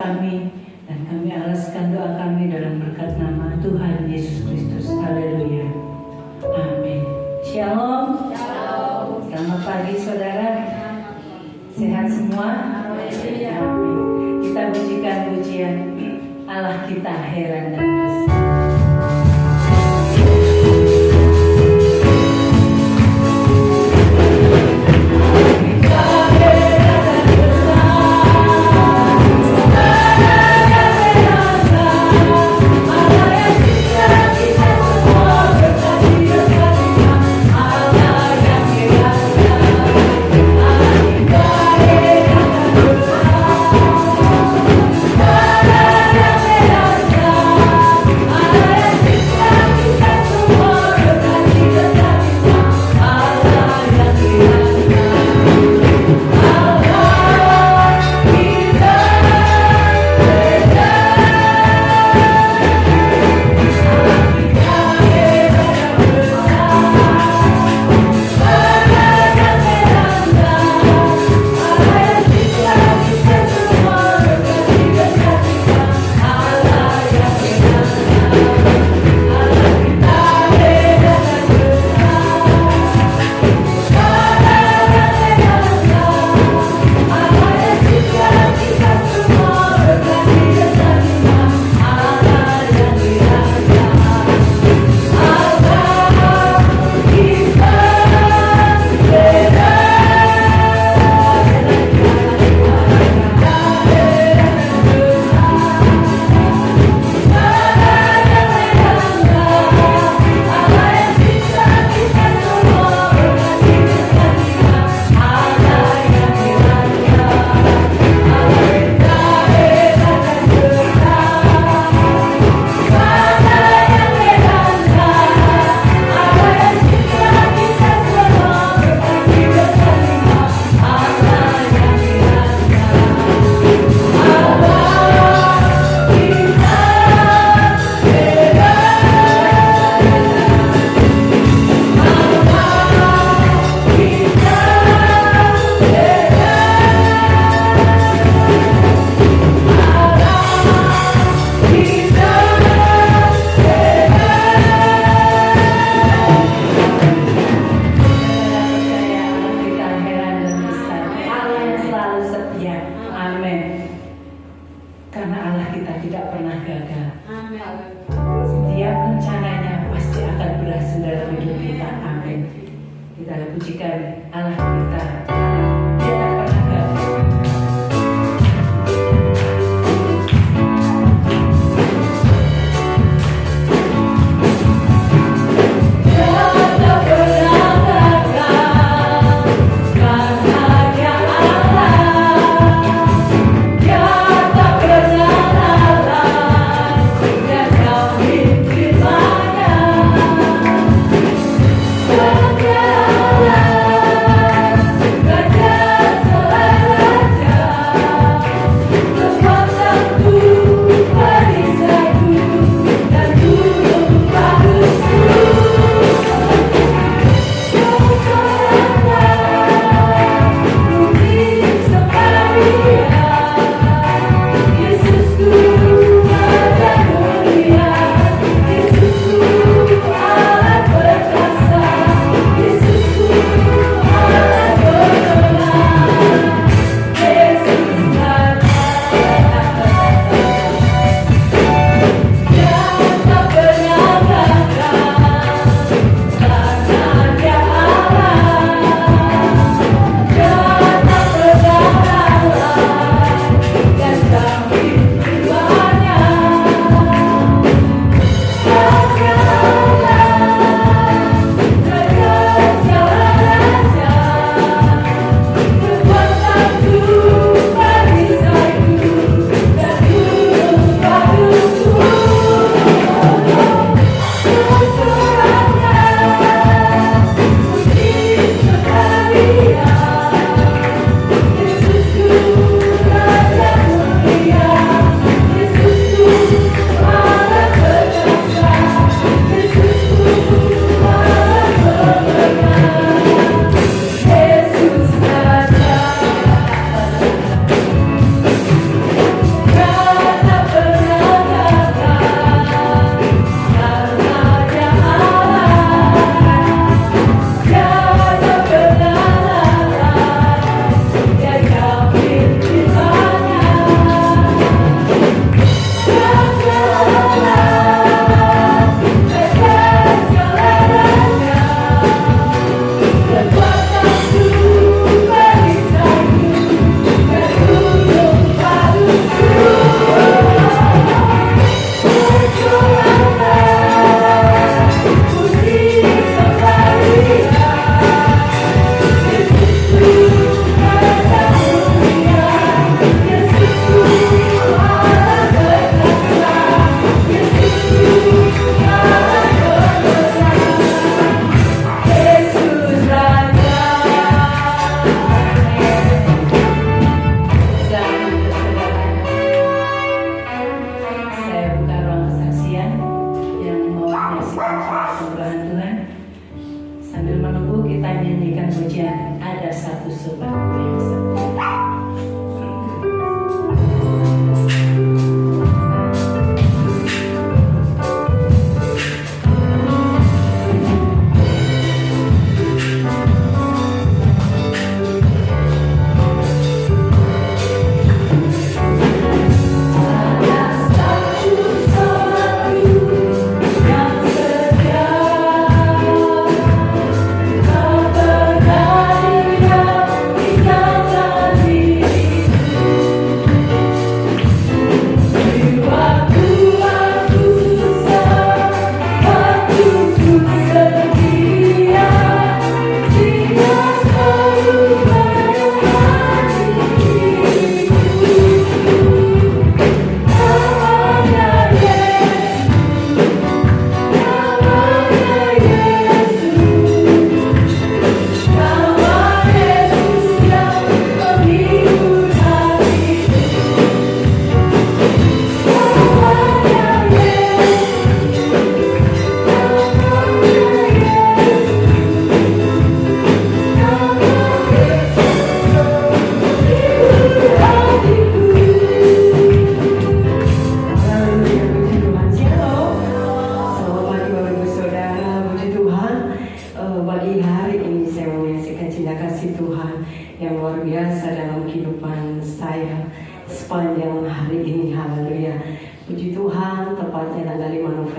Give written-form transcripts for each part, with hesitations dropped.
kami, dan kami alaskan doa kami dalam berkat nama Tuhan Yesus Kristus. Haleluya. Amin. Shalom. Shalom. Selamat pagi saudara. Sehat semua? Amin. Kita pujikan pujian Allah kita heran dan besar.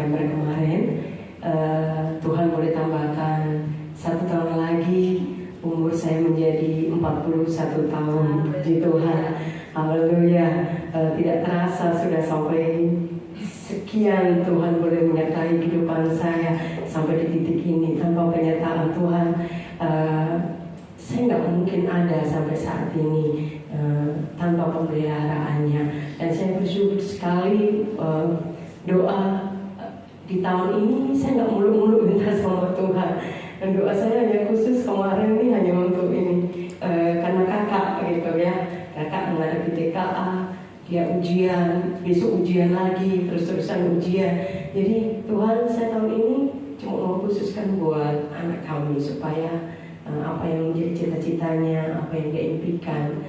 September kemarin. Tuhan boleh tambahkan 1 tahun lagi, umur saya menjadi 41 tahun. Puji Tuhan, haleluya. Tidak terasa sudah sampai sekian Tuhan boleh menyertai kehidupan saya sampai di titik ini. Tanpa penyertaan Tuhan, saya nggak mungkin ada sampai saat ini tanpa pemeliharaannya. Dan saya bersyukur sekali, doa di tahun ini saya nggak muluk-muluk minta sama Tuhan. Dan doa saya hanya khusus kemarin ini hanya untuk ini, karena kakak gitu ya, kakak menghadapi TKA, dia ujian, besok ujian lagi, terus-terusan ujian. Jadi Tuhan, saya tahun ini cuma mau khususkan buat anak kami supaya apa yang menjadi cita-citanya, apa yang dia impikan,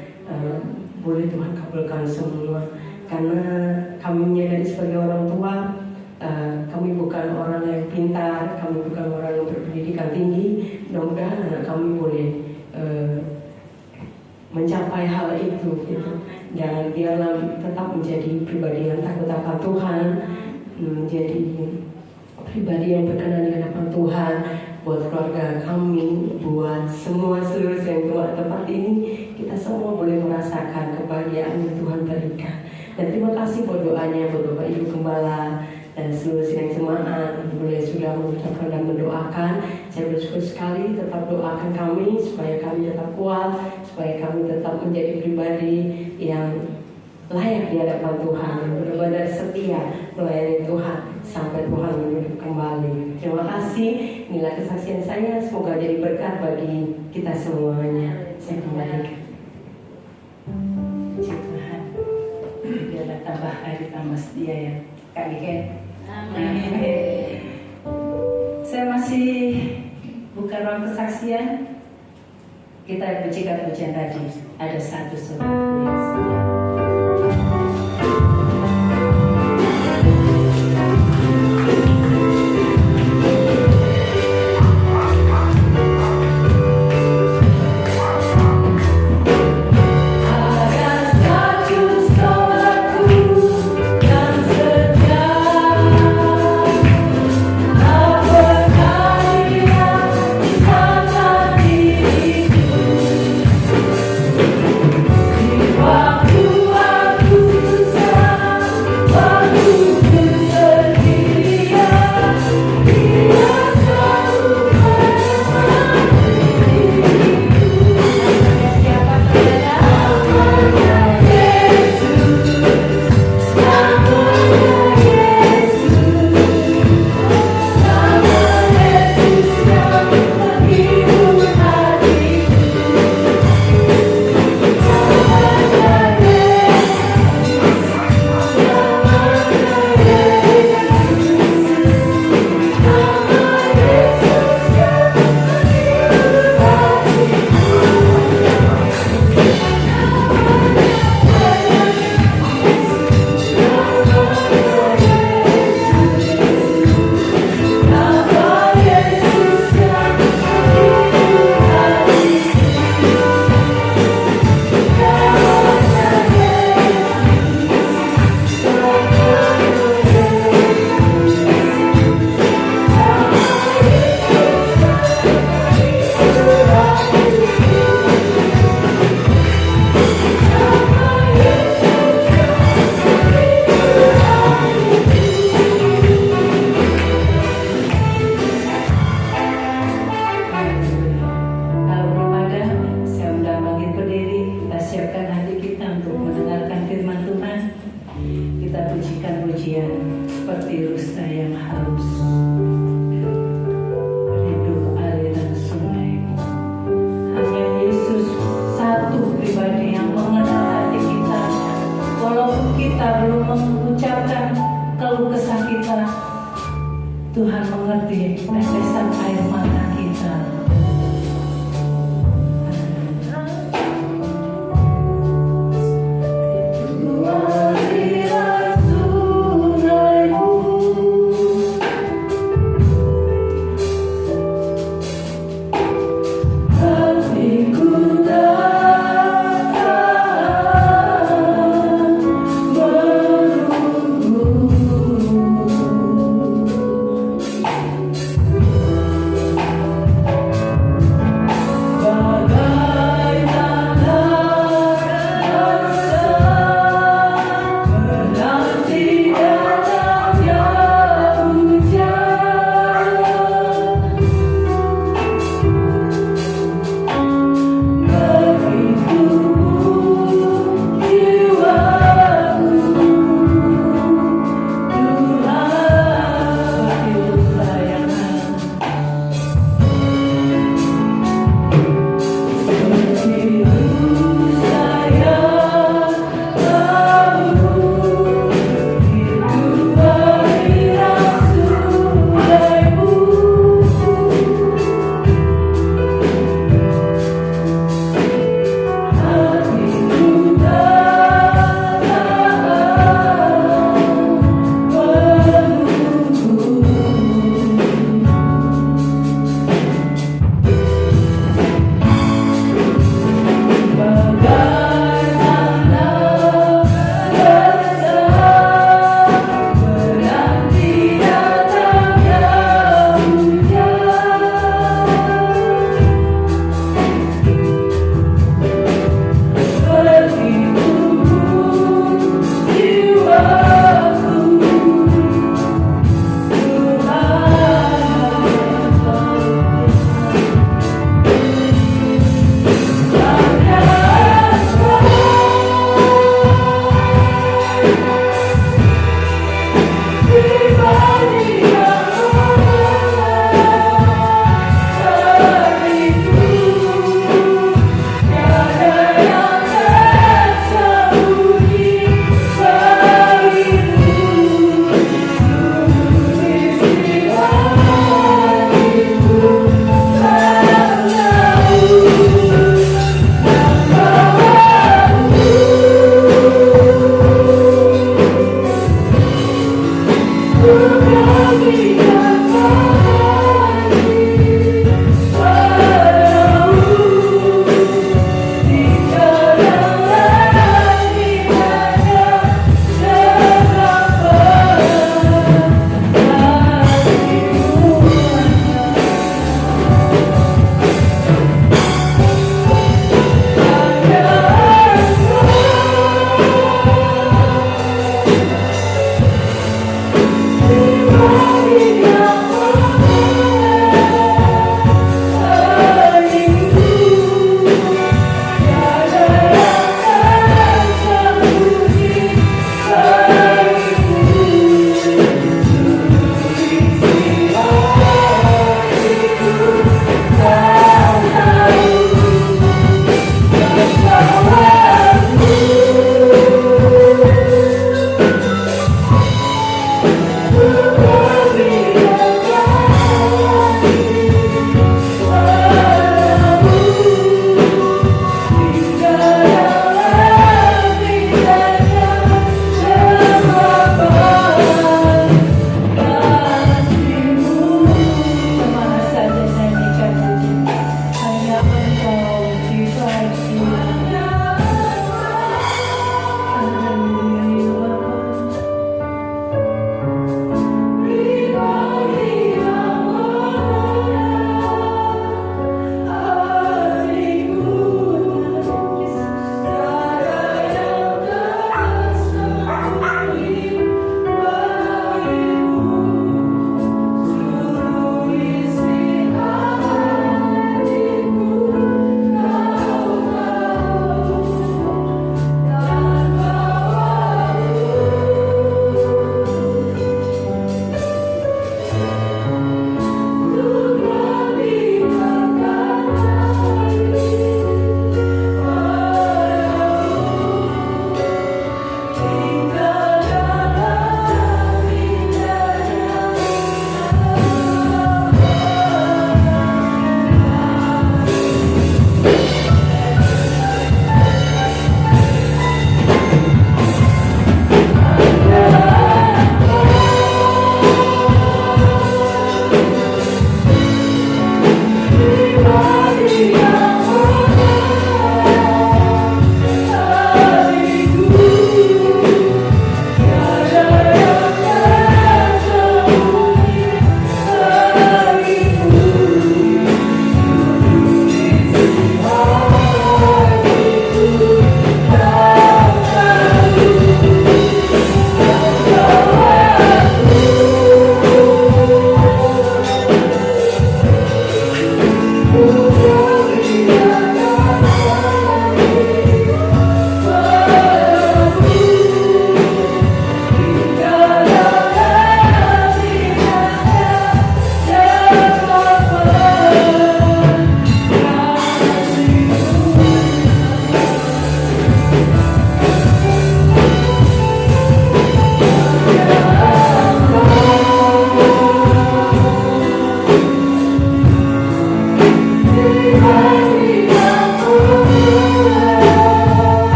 boleh Tuhan kabulkan semua. Karena kami menyadari sebagai orang tua, kami bukan orang yang pintar, kami bukan orang yang berpendidikan tinggi. Mudah-mudahan anak kami boleh mencapai hal itu gitu. Dan biarlah tetap menjadi pribadi yang takut akan Tuhan, menjadi pribadi yang berkenan di hadapan Tuhan. Buat keluarga kami, buat semua seluruh yang keluar tempat ini, kita semua boleh merasakan kebahagiaan yang Tuhan berikan. Dan terima kasih buat doanya buat Bapak Ibu Gembala dan seluruh sidang jemaat boleh sudah mengucapkan dan mendoakan. Saya bersyukur sekali, tetap doakan kami supaya kami tetap kuat, supaya kami tetap menjadi pribadi yang layak di hadapan Tuhan, yang benar-benar setia melayani Tuhan sampai Tuhan menyuruh kembali. Terima kasih, inilah kesaksian saya, semoga jadi berkat bagi kita semuanya. Saya kembalikan. Puji Tuhan, biarlah tambah hari tambah setia ya Kak Iken. Amin. Saya masih buka ruang kesaksian. Kita pujikan pujian tadi. Ada satu surat yang setia. Tuhan mengerti tetesan air mata kita. Ku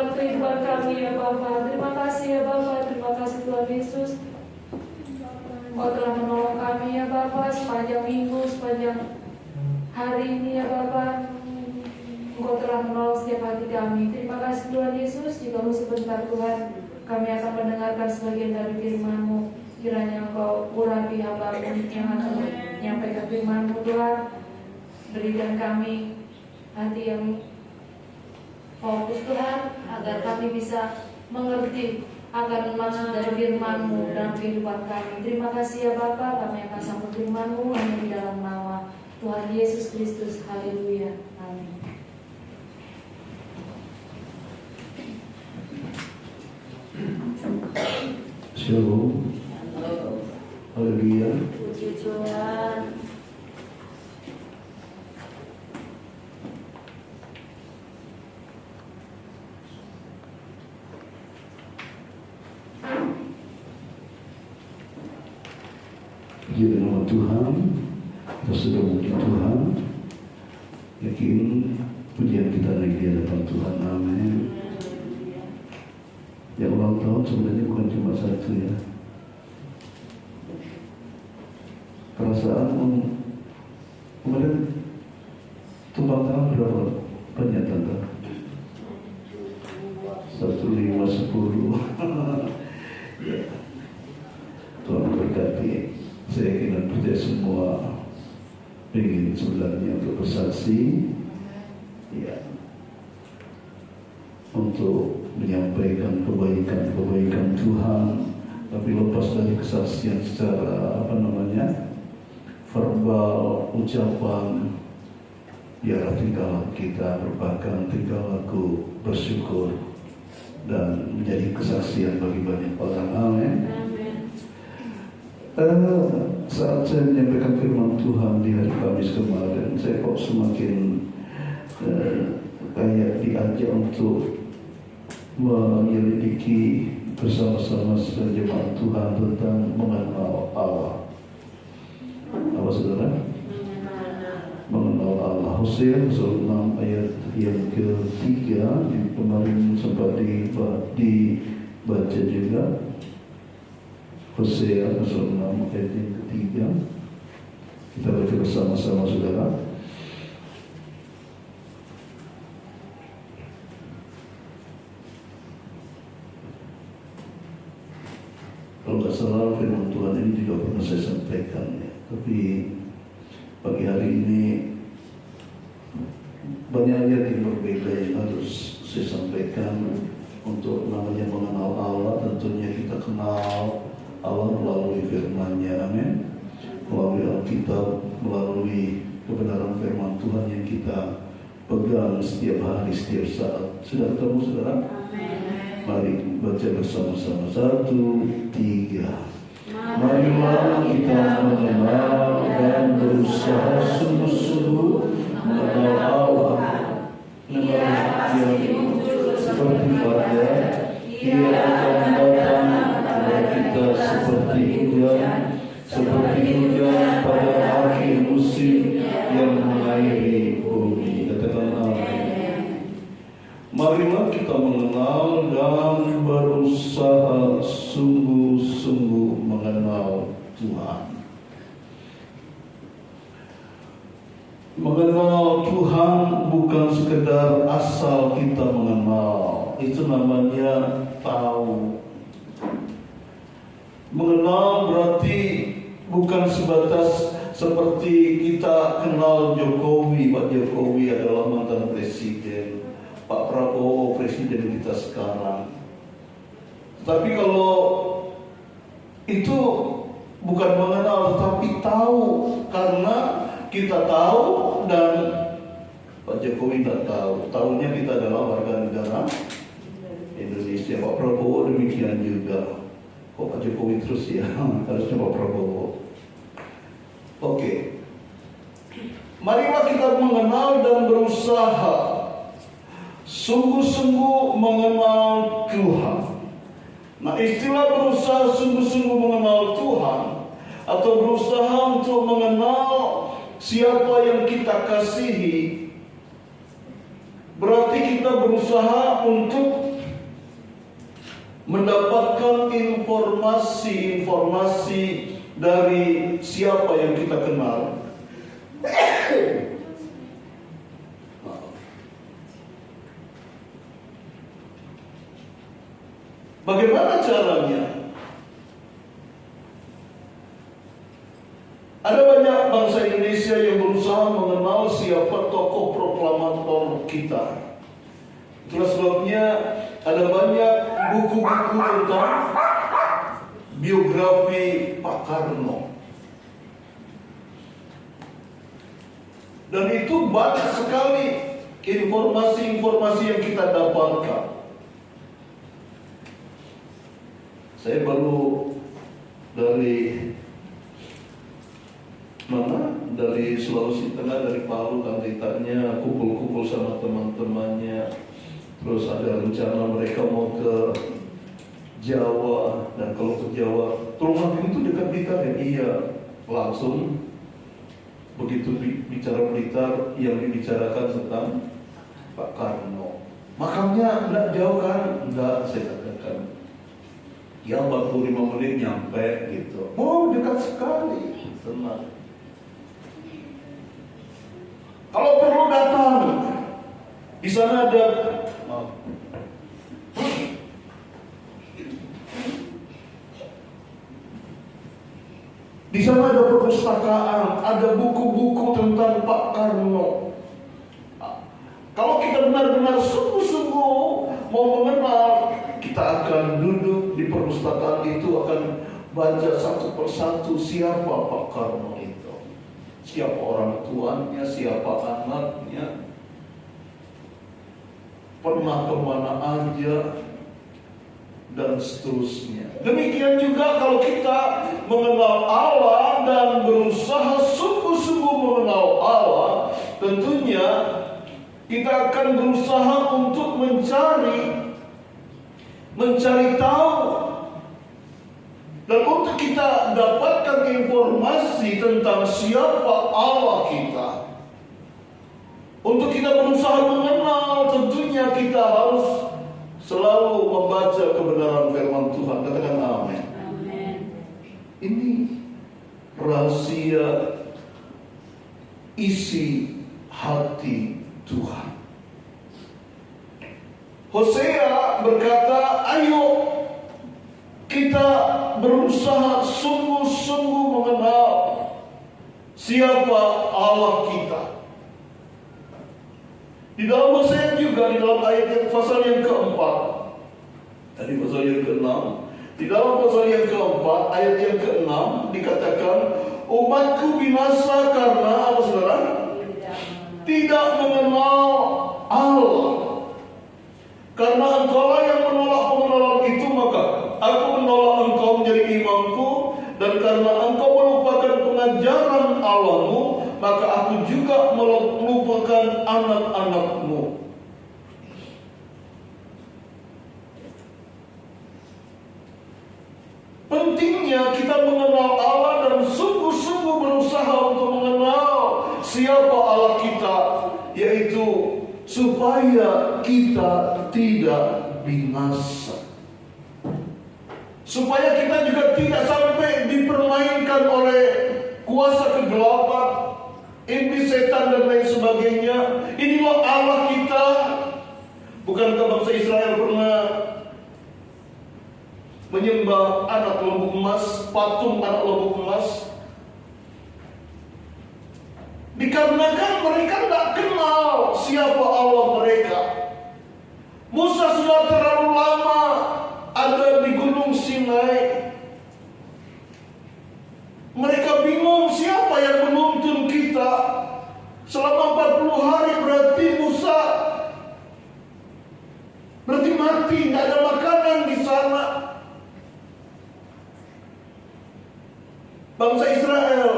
dalam kehidupan kami ya Bapa. Terima kasih ya Bapa, terima kasih Tuhan Yesus. Kau telah menolong kami ya Bapa sepanjang minggu, sepanjang hari ini ya Bapa. Engkau telah menolong setiap hati kami. Terima kasih Tuhan Yesus. Jika sebentar Tuhan, kami akan mendengarkan sebagian dari firman-Mu. Kiranya Engkau urapi hamba-Mu yang akan menyampaikan firman-Mu Tuhan. Berikan kami hati yang fokus Tuhan, agar kami bisa mengerti akan maksud dari firman-Mu dalam kehidupan kami. Terima kasih ya Bapa, kami akan sambut firman-Mu hanya di dalam nama Tuhan Yesus Kristus. Haleluya. Amin. Shalom. Haleluya. Puji Tuhan. Puji nama Tuhan. Kita sudah memuji Tuhan. Yakin pujian kita lagi di hadapan Tuhan. Amin. Yang ulang tahun sebenarnya bukan cuma satu ya. Perasaan kemarin tumpang tangan berapa banyak tante? 1, 5, 10. Ya. Tuhan berkati. Saya ingin percaya semua ingin sebenarnya untuk bersaksi, ya, untuk menyampaikan kebaikan Tuhan, tapi lepas dari kesaksian secara verbal, ucapan, biarlah tinggal kita merupakan tingkah laku bersyukur dan menjadi kesaksian bagi banyak orang. Amin. Saat saya menyampaikan firman Tuhan di hari Kamis kemarin, saya kok semakin kayak diajak untuk menyelidiki bersama-sama jemaat Tuhan tentang mengenal Allah. Apa saudara? Mengenal Allah. Hosea pasal 6 ayat yang ketiga, kemarin sempat dibaca juga. Hosea pasal 6 ayat yang ketiga. Kita baca bersama-sama saudara. Kalau nggak salah firman Tuhan ini juga pernah saya sampaikan ya. Tapi pagi hari ini banyak ayat yang berbeda yang harus saya sampaikan. Untuk namanya mengenal Allah, tentunya kita kenal Allah melalui firman-Nya, amin. Melalui Alkitab, melalui kebenaran firman Tuhan yang kita pegang setiap hari, setiap saat. Sudah ketemu saudara? Amin. Mari baca bersama-sama. 1, 3. Marilah kita mengenal dan berusaha sungguh-sungguh mengenal Allah. Ia pasti muncul seperti fajar. Ia akan datang kepada kita seperti hujan pada akhir musim yang mengairi bumi. Katakan amin. Marilah kita mengenal dan berusaha sungguh-sungguh mengenal Tuhan. Mengenal Tuhan bukan sekedar asal kita mengenal. Itu namanya tahu. Mengenal berarti bukan sebatas seperti kita kenal Jokowi. Pak Jokowi adalah mantan presiden, Pak Prabowo presiden kita sekarang. Tapi kalau itu bukan mengenal, tetapi tahu. Karena kita tahu dan Pak Jokowi tidak tahu. Tahunya kita adalah warga negara Indonesia. Pak Prabowo demikian juga. Kok Pak Jokowi terus ya? Harusnya Pak Prabowo. Oke. Marilah kita mengenal dan berusaha sungguh-sungguh mengenal Tuhan. Nah, istilah berusaha sungguh-sungguh mengenal Tuhan atau berusaha untuk mengenal siapa yang kita kasihi, berarti kita berusaha untuk mendapatkan informasi dari siapa yang kita kenal. Bagaimana caranya? Ada banyak bangsa Indonesia yang berusaha mengenal siapa tokoh proklamator kita. Itulah sebabnya ada banyak buku-buku tentang biografi Pak Karno. Dan itu banyak sekali informasi-informasi yang kita dapatkan. Saya baru dari Sulawesi Tengah, dari Palu, kan ditanya kumpul-kumpul sama teman-temannya. Terus ada rencana mereka mau ke Jawa, dan kalau ke Jawa, Tulungagung itu dekat Blitar ya? Iya, langsung begitu bicara Blitar, yang dibicarakan tentang Pak Karno. Makamnya enggak jauh kan? Enggak, saya katakan. Ya 45 menit nyampe gitu. Oh, dekat sekali. Senang. Kalau perlu datang, di sana ada di sana ada perpustakaan, ada buku-buku tentang Pak Karno. Kalau kita benar-benar sungguh-sungguh mau mengenal, kita akan duduk di perpustakaan itu, akan baca satu persatu siapa Pak Karno itu, siapa orang tuanya, siapa anaknya, pernah kemana aja, dan seterusnya. Demikian juga kalau kita mengenal Allah dan berusaha sungguh-sungguh mengenal Allah, tentunya kita akan berusaha untuk mencari tahu, dan untuk kita dapatkan informasi tentang siapa Allah kita. Untuk kita berusaha mengenal, tentunya kita harus selalu membaca kebenaran firman Tuhan. Katakan amin. Amin. Ini rahasia isi hati Tuhan. Hosea berkata, ayo kita berusaha sungguh-sungguh mengenal siapa Allah kita. Di dalam Hosea juga, di dalam ayat yang pasal yang keempat, tadi pasal yang keenam, di dalam pasal yang keempat, ayat yang keenam dikatakan, umatku binasa karena apa saudara? Tidak mengenal Allah. Karena engkaulah yang menolak pengenalan itu, maka aku menolak engkau menjadi imamku, dan karena engkau melupakan pengajaran Allahmu, maka aku juga melupakan anak-anakmu. Pentingnya kita mengenal Allah dan sungguh-sungguh berusaha untuk mengenal siapa Allah kita, yaitu supaya kita tidak binasa, supaya kita juga tidak sampai dipermainkan oleh kuasa kegelapan, iblis, setan, dan lain sebagainya. Inilah Allah kita. Bukankah bangsa Israel pernah menyembah anak lembu emas, patung anak lembu emas? Dikarenakan mereka tidak kenal siapa Allah mereka. Musa sudah terlalu lama ada di Gunung Sinai. Mereka bingung siapa yang menuntun kita. Selama 40 hari berarti Musa mati, tidak ada makanan di sana. Bangsa Israel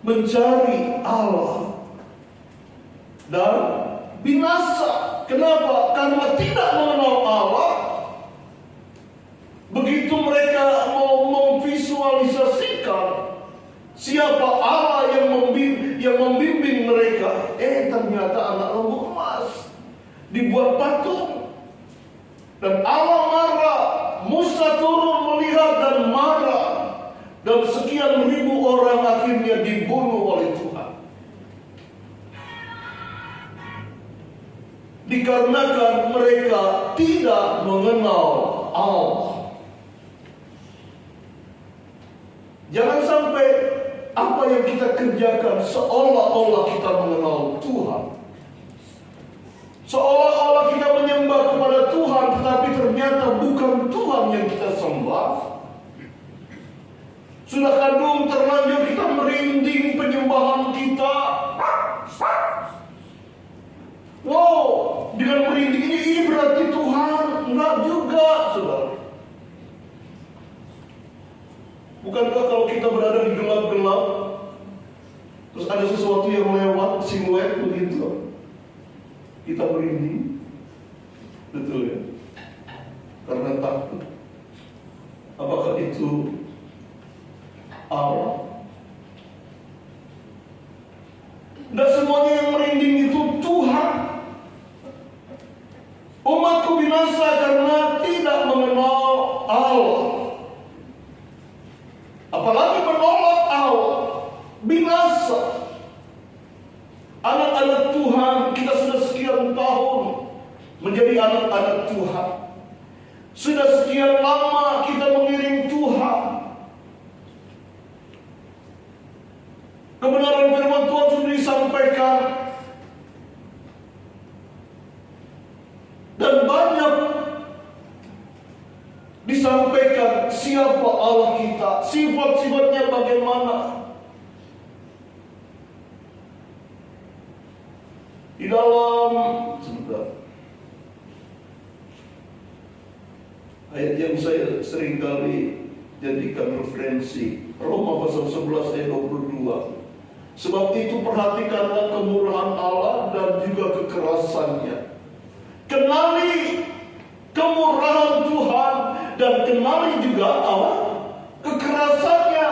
mencari Allah dan binasa. Kenapa? Karena tidak mengenal Allah. Begitu mereka mau memvisualisasikan siapa Allah yang membimbing mereka, ternyata anak lembu emas dibuat patung. Dan Allah marah. Musa turun melihat dan marah. Dan sekian ribu orang akhirnya dibunuh oleh Tuhan. Dikarenakan mereka tidak mengenal Allah. Jangan sampai apa yang kita kerjakan seolah-olah kita mengenal Tuhan. Seolah-olah kita menyembah kepada Tuhan, tetapi ternyata bukan Tuhan yang kita sembah. Sudah kadung terlanjur kita merinding penyembahan kita. Wow, dengan merinding ini berarti Tuhan. Enggak juga, saudara. Bukankah kalau kita berada di gelap-gelap, terus ada sesuatu yang lewat, siluet begitu, kita merinding? Betul ya? Karena takut. Apakah itu Allah? Dan semuanya yang merinding itu Tuhan. Umatku binasa karena tidak mengenal Allah. Apalagi menolak Allah. Binasa. Anak-anak Tuhan, kita sudah sekian tahun menjadi anak-anak Tuhan. Sudah sekian lama kita mengiring Tuhan. Kebenaran firman Tuhan sudah disampaikan. Dan banyak disampaikan siapa Allah kita, sifat-sifatnya bagaimana. Di dalam ayat yang saya seringkali jadikan referensi, Roma pasal 11 ayat 22. Sebab itu perhatikanlah kemurahan Allah dan juga kekerasannya. Kenali kemurahan Tuhan dan kenali juga Allah kekerasannya.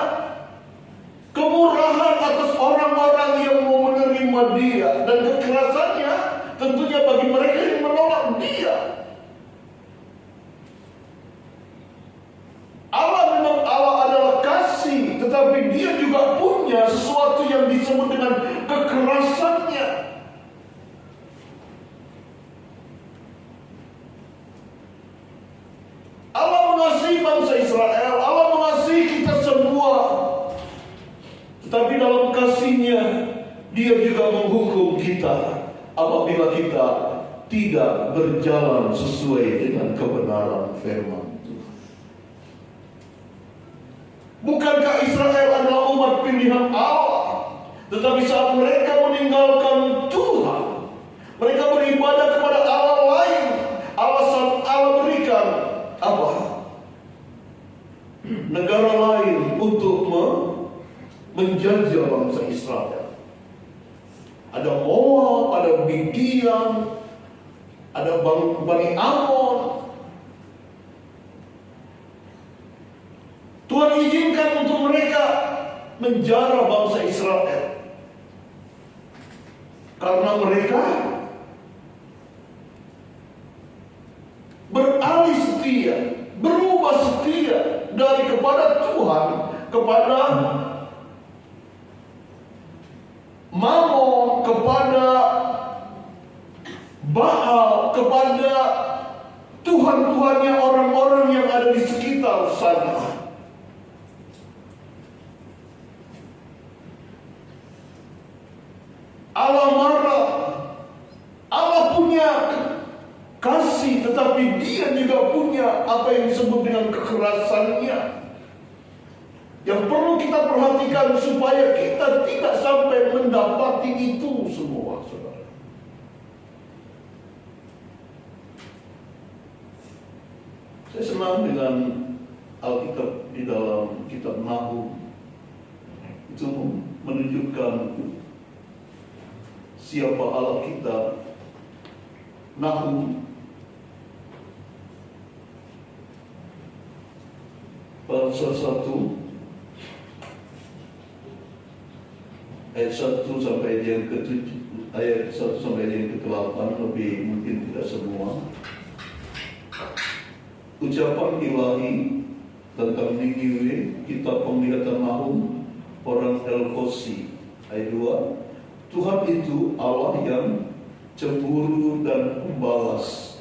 Kemurahan atas orang-orang yang mau menerima Dia, dan kekerasannya tentunya bagi mereka yang menolak Dia. Allah memang Allah adalah kasih, tetapi Dia juga punya sesuatu yang disebut dengan kekerasannya. Allah mengasihi bangsa Israel, Allah mengasihi kita semua. Tetapi dalam kasih-Nya, Dia juga menghukum kita apabila kita tidak berjalan sesuai dengan kebenaran firman Tuhan. Bukankah Israel adalah umat pilihan Allah? Tetapi saat mereka meninggalkan Tuhan, mereka beribadah kepada Allah lain. Alasan Allah berikan apa? Negara lain untuk menjajah bangsa Israel. Ada Moab, ada Midian, ada Bani Amon. Tuhan izinkan untuk mereka menjara bangsa Israel. Karena mereka beralih setia, berubah setia dari kepada Tuhan kepada Mammon, kepada Baal, kepada Tuhan-Tuhannya orang-orang yang ada di sekitar sana. Allah marah. Allah punya kasih, tetapi Dia juga punya apa yang disebut dengan kekerasannya. Yang perlu kita perhatikan supaya kita tidak sampai mendapati itu semua, saudara. Saya senang dengan Alkitab di dalam kitab Nahum. Itu menunjukkan siapa Allah kita. Nahum pasal 1 ayat 1 sampai yang ke-7, ayat 1 sampai yang ke-8, lebih mungkin tidak semua. ucapan ilahi tentang Niniwe, kitab penglihatan Nahum, orang El-Kosi. Ayat 2, Tuhan itu Allah yang cemburu dan pembalas.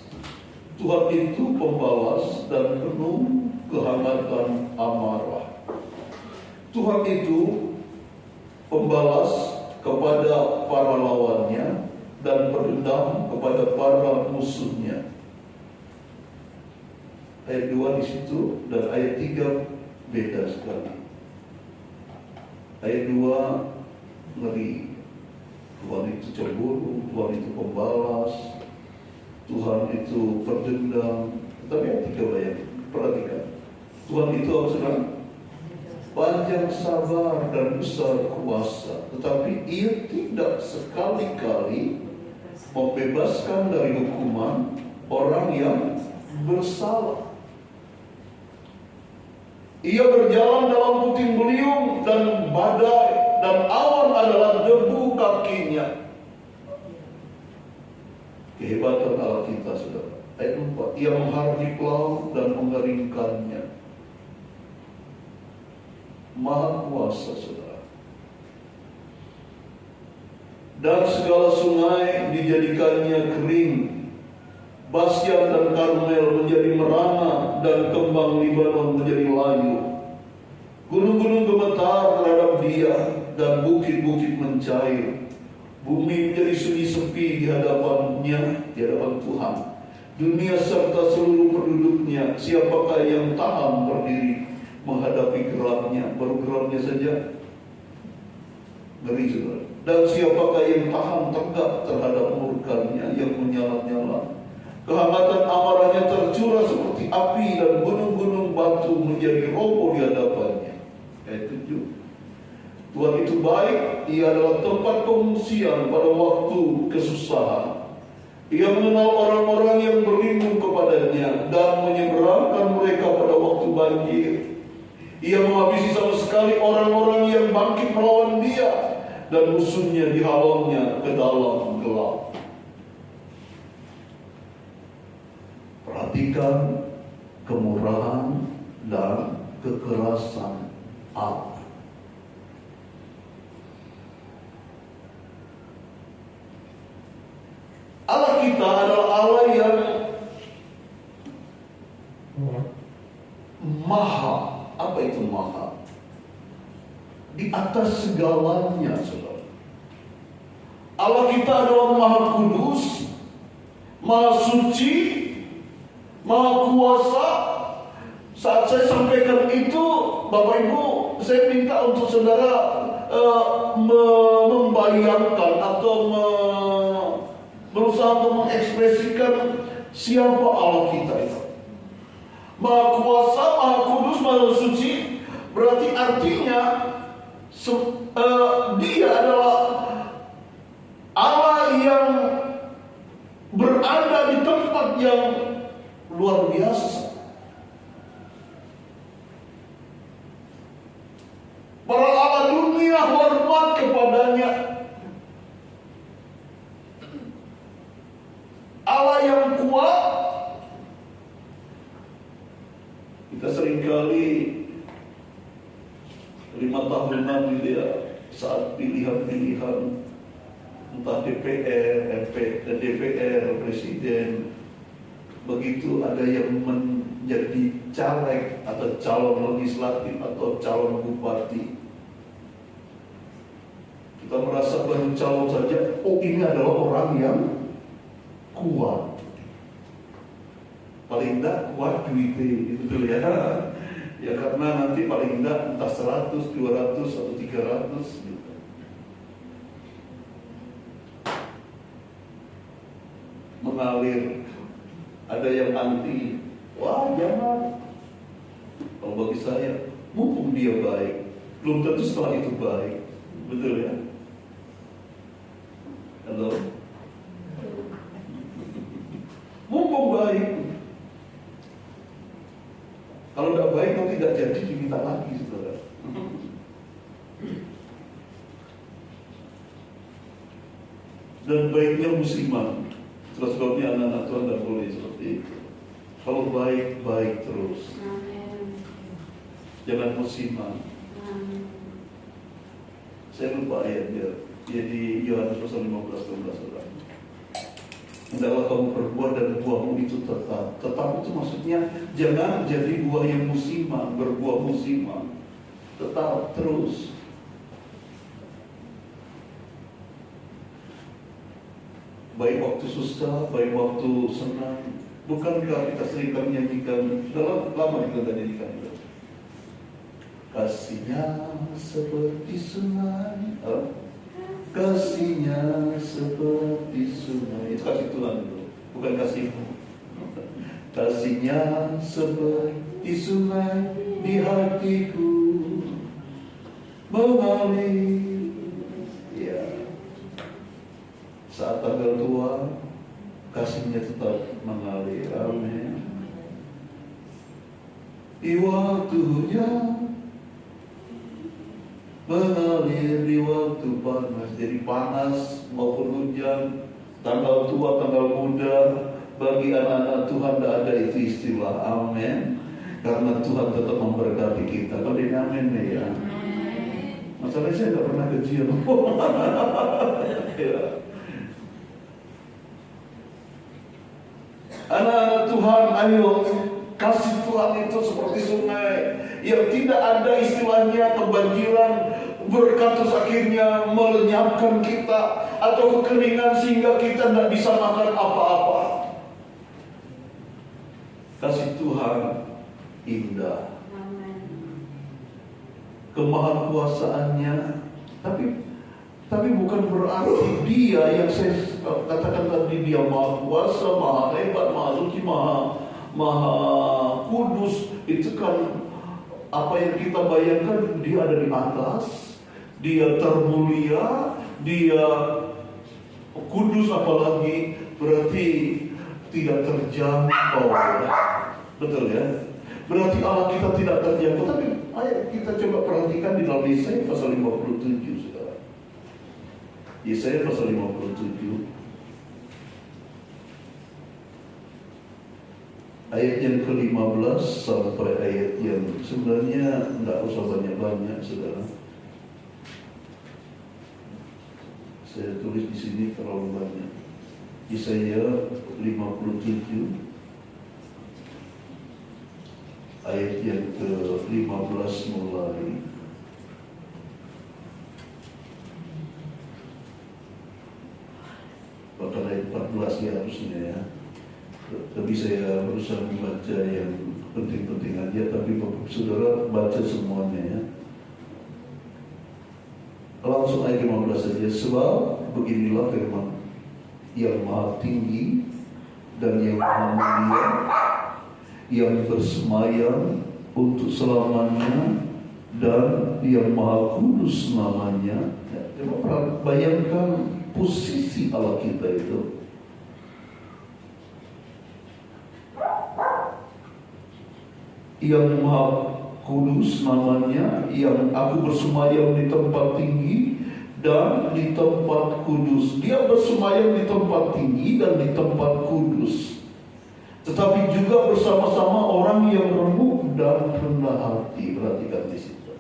Tuhan itu pembalas dan penuh kehangatan amarah. Tuhan itu pembalas kepada para lawannya dan berdendam kepada para musuhnya. Ayat 2 di situ dan ayat 3 beda sekali. Ayat 2 ngeri. Tuhan itu cemburu, Tuhan itu pembalas, Tuhan itu berdendam. Tapi ayat 3 bayang, perhatikan. Tuhan itu apa saudara? Panjang sabar dan besar kuasa, tetapi ia tidak sekali-kali membebaskan dari hukuman orang yang bersalah. Ia berjalan dalam puting beliung dan badai, dan awan adalah debu kakinya. Kehebatan Allah kita, saudara. Ayat 4, ia menghardik laut dan mengeringkannya. Maha kuasa, saudara. Dan segala sungai dijadikannya kering. Basyan dan Karmel menjadi merana, dan kembang Libanon menjadi layu. Gunung-gunung gemetar terhadap dia, dan bukit-bukit mencair. Bumi menjadi sunyi sepi di hadapannya, di hadapan Tuhan. Dunia serta seluruh penduduknya, siapakah yang tahan berdiri menghadapi geraknya? Baru geraknya saja ngeri, saudara. Dan siapakah yang tahan tegak terhadap murkanya yang menyala-nyala? Kehangatan amarahnya tercurah seperti api, dan gunung-gunung batu menjadi roboh di hadapannya. Ayat 7. Tuhan itu baik, ia adalah tempat pengungsian pada waktu kesusahan. Ia mengenal orang-orang yang berlindung kepadanya dan menyeberangkan mereka pada waktu banjir. Ia menghabisi sama sekali orang-orang yang bangkit melawan dia, dan musuhnya dihalangnya ke dalam gelap. Perhatikan kemurahan dan kekerasan Allah. Allah kita adalah Allah yang maha. Apa itu maha? Di atas segalanya, saudara. Allah kita adalah maha kudus, maha suci, maha kuasa. Saat saya sampaikan itu, Bapak Ibu, saya minta untuk saudara membayangkan atau berusaha untuk mengekspresikan siapa Allah kita itu. Maha kuasa, maha kudus, maha suci, berarti artinya dia adalah Allah yang berada di tempat yang luar biasa. Para Allah dunia hormat kepadanya. Allah yang kuat. Kita seringkali 5 tahunan gitu ya, saat pilihan-pilihan entah DPR, DPR, Presiden, begitu ada yang menjadi caleg atau calon legislatif atau calon bupati, kita merasa baru calon saja, oh ini adalah orang yang kuat. Paling tidak kuat duitnya, betul ya. Ya karena nanti paling tidak entah 100, 200 atau 300 gitu. Mengalir. Ada yang anti, wah jangan. Kalau bagi saya, mumpung dia baik, belum tentu setelah itu baik. Betul ya? Halo? Mumpung baik. Kalau tidak baik, nanti tidak jadi diminta lagi, saudara. Dan baiknya musliman. Terus sebabnya anak-anak Tuhan tidak boleh seperti itu. Kalau baik, baik terus. Jangan musiman. Saya lupa ayatnya. Jadi Yohanes pasal 15-16 orang. Hendaklah kamu berbuah dan buahmu itu tetap. Tetap itu maksudnya jangan jadi buah yang musiman, berbuah musiman. Tetap terus. Baik waktu susah, baik waktu senang. Bukankah kita sering menyanyikan, dalam lama kita nyanyikan itu. Kasihnya seperti sungai, kasihnya seperti sungai. Itu kasih Tuhan itu, bukan kasihmu. Kasihnya seperti sungai di hatiku mengalir. Ya. Saat tanggal tua, kasihnya tetap mengalir. Amin. Di waktunya mengalir, di waktu panas. Jadi panas maupun hujan, tanggal tua, tanggal muda, bagi anak-anak Tuhan tidak ada itu istilah. Amin. Karena Tuhan tetap memberkati kita. Kalau ini amin nih ya. Masalahnya saya tidak pernah gajian. Ya. Anak-anak Tuhan, ayo, kasih Tuhan itu seperti sungai yang tidak ada istilahnya kebanjiran, berkat terus akhirnya melenyapkan kita, atau kekeringan sehingga kita tidak bisa makan apa-apa. Kasih Tuhan indah, kemahakuasaannya, tapi bukan berarti dia yang saya katakan tadi, dia maha kuasa, maha hebat, maha suci, maha kudus. Itu kan apa yang kita bayangkan, dia ada di atas, dia termulia, dia kudus, apalagi berarti tidak terjangkau. Betul ya? Berarti Allah kita tidak terjangkau. Tapi ayo kita coba perhatikan di dalam Yesaya pasal 57 sekarang. Yesaya pasal 57 ayat yang ke-15 sampai ayat yang sebenarnya tidak usah banyak-banyak, saudara. Saya tulis di sini terlalu banyak. Yesaya 57 ayat yang ke-15 mulai. Bahkan ayat 14 ya harusnya ya. Tapi saya berusaha membaca yang penting-penting aja, tapi Bapak Saudara baca semuanya ya. Langsung ayat 15 saja. Sebab beginilah firman yang maha tinggi dan yang maha mulia, yang bersemayam untuk selamanya, dan yang maha kudus namanya. Ya, coba bayangkan posisi Allah kita itu. Yang maha kudus namanya, yang aku bersemayam di tempat tinggi dan di tempat kudus. Dia bersemayam di tempat tinggi dan di tempat kudus, tetapi juga bersama-sama orang yang remuk dan rendah hati. Perhatikan di situ.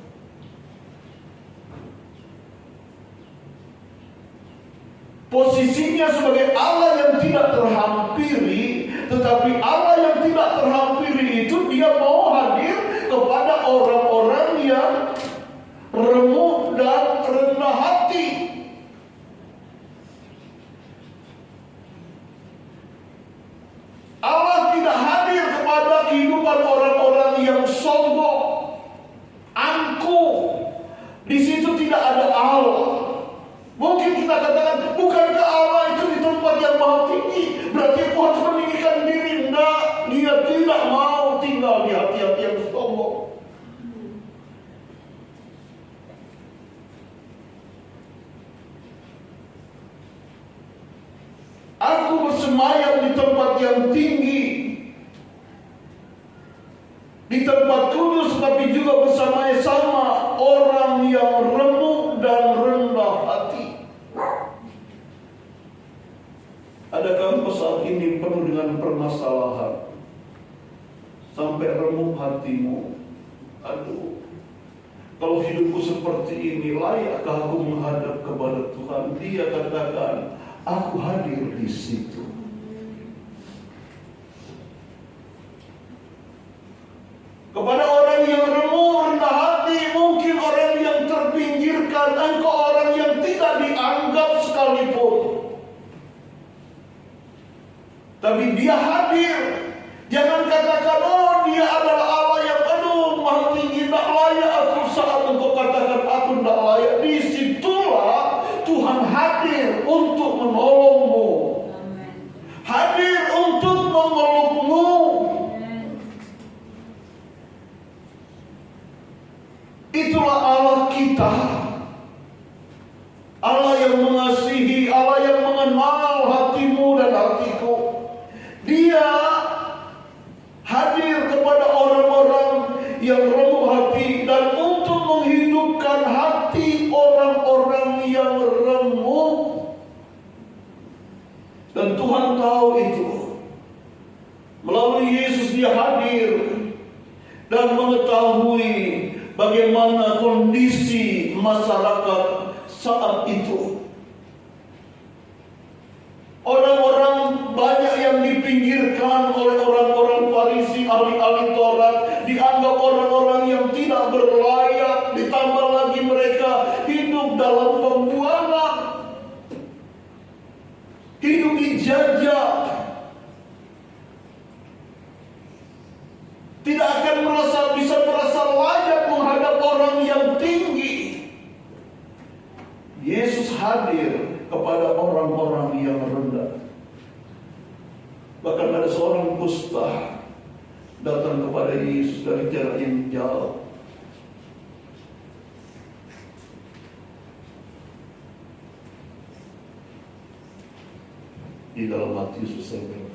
Posisinya sebagai Allah yang tidak terhampiri, tetapi Allah yang tidak terhampiri itu dia mau hadir kepada orang-orang yang remuk dan rendah hati. Allah tidak hadir kepada kehidupan orang-orang yang sombong, angkuh. Di situ tidak ada Allah. Mungkin kita katakan, bukankah Allah itu di tempat yang maha tinggi? Berarti Tuhan meninggikan diri. Enggak, dia tidak mau tinggal di hati-hati yang sombong. Aku bersemayam di tempat yang tinggi, di tempat kudus, tapi juga bersama-sama orang yang remuk dan rendah hati. Adakah engkau saat ini penuh dengan permasalahan? sampai remuk hatimu. Aduh, kalau hidupku seperti ini, layakkah aku menghadap kepada Tuhan? Dia katakan, aku hadir di situ. Kepada orang yang remuk, rendah hati, mungkin orang yang terpinggirkan, engkau orang yang tidak dianggap sekalipun. Tapi dia hadir. Jangan katakan, oh dia adalah Allah yang maha tinggi, tak layak aku. Saat engkau katakan aku tak layak, disitulah Tuhan hadir untuk menolongmu. Hadir untuk memelukmu. Itulah Allah kita. Allah yang mengasihi, Allah yang mengenal hatimu dan hatiku. Dia hadir kepada orang-orang yang remuk hati dan untuk menghidupkan hati orang-orang yang remuk. Dan Tuhan tahu itu. Melalui Yesus dia hadir dan mengetahui bagaimana kondisi masyarakat saat itu. Orang-orang banyak yang dipinggirkan oleh orang-orang Farisi, ahli-ahli Taurat, dianggap orang-orang yang tidak berlayak, ditambah lagi mereka hidup dalam pembuangan, hidup dijajah, tidak akan bisa merasa layak menghadap orang yang tinggi. Yesus hadir kepada orang-orang yang rendah. Bahkan ada seorang kusta datang kepada Yesus dari jarak yang jauh. Di dalam Matius pasal berapa?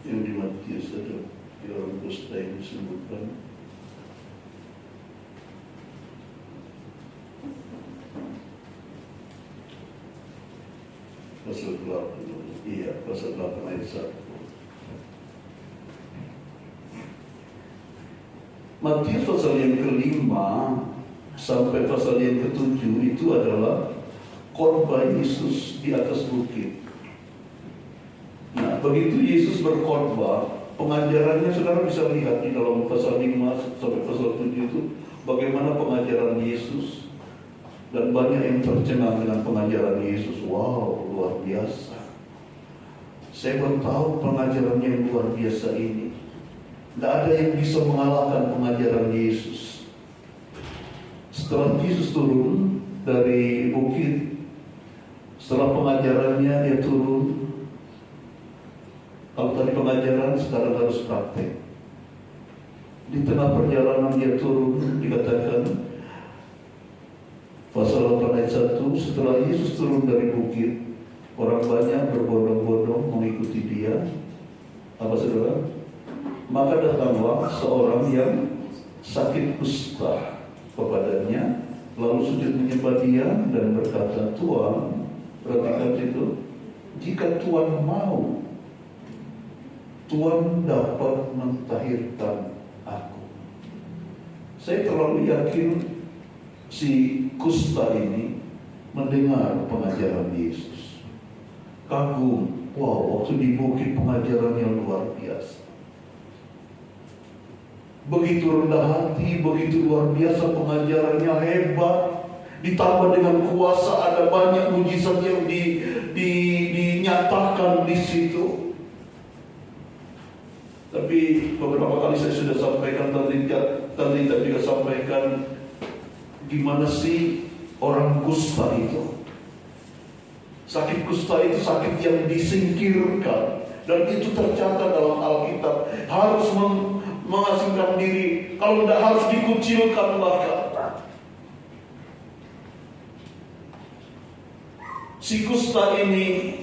Yang di Matius ada di orang kusta yang disebutkan. Pasal 8, iya, pasal 8 ayat 1. Matius pasal yang kelima sampai pasal yang ketujuh itu adalah khotbah Yesus di atas bukit. Nah, begitu Yesus berkhotbah, pengajarannya saudara bisa lihat di dalam pasal 5 sampai pasal 7 itu bagaimana pengajaran Yesus, dan banyak yang tercengang dengan pengajaran Yesus. Wow, luar biasa. Saya baru tahu pengajarannya yang luar biasa ini. Tidak ada yang bisa mengalahkan pengajaran Yesus. Setelah Yesus turun dari bukit, setelah pengajarannya dia turun. Kalau tadi pengajaran, sekarang harus praktek. Di tengah perjalanan dia turun, dikatakan pasal 8 ayat 1, setelah Yesus turun dari bukit, orang banyak berbondong-bondong mengikuti dia. Apa saudara? Maka datanglah seorang yang sakit kusta kepadanya, lalu sujud menyembah dia dan berkata, Tuhan, perhatikan itu, jika Tuhan mau, Tuhan dapat mentahirkan aku. Saya terlalu yakin si kusta ini mendengar pengajaran Yesus. Kagum, wow, waktu di bukit pengajaran yang luar biasa. Begitu rendah hati, begitu luar biasa pengajarannya, hebat. Ditambah dengan kuasa, ada banyak mujizat yang dinyatakan di situ. Tapi beberapa kali saya sudah sampaikan, tadi juga sampaikan, gimana sih orang kusta itu. Sakit kusta itu sakit yang disingkirkan, dan itu tercatat dalam Alkitab. Harus mengasingkan diri, kalau tidak harus dikucilkan bahkan. Si kusta ini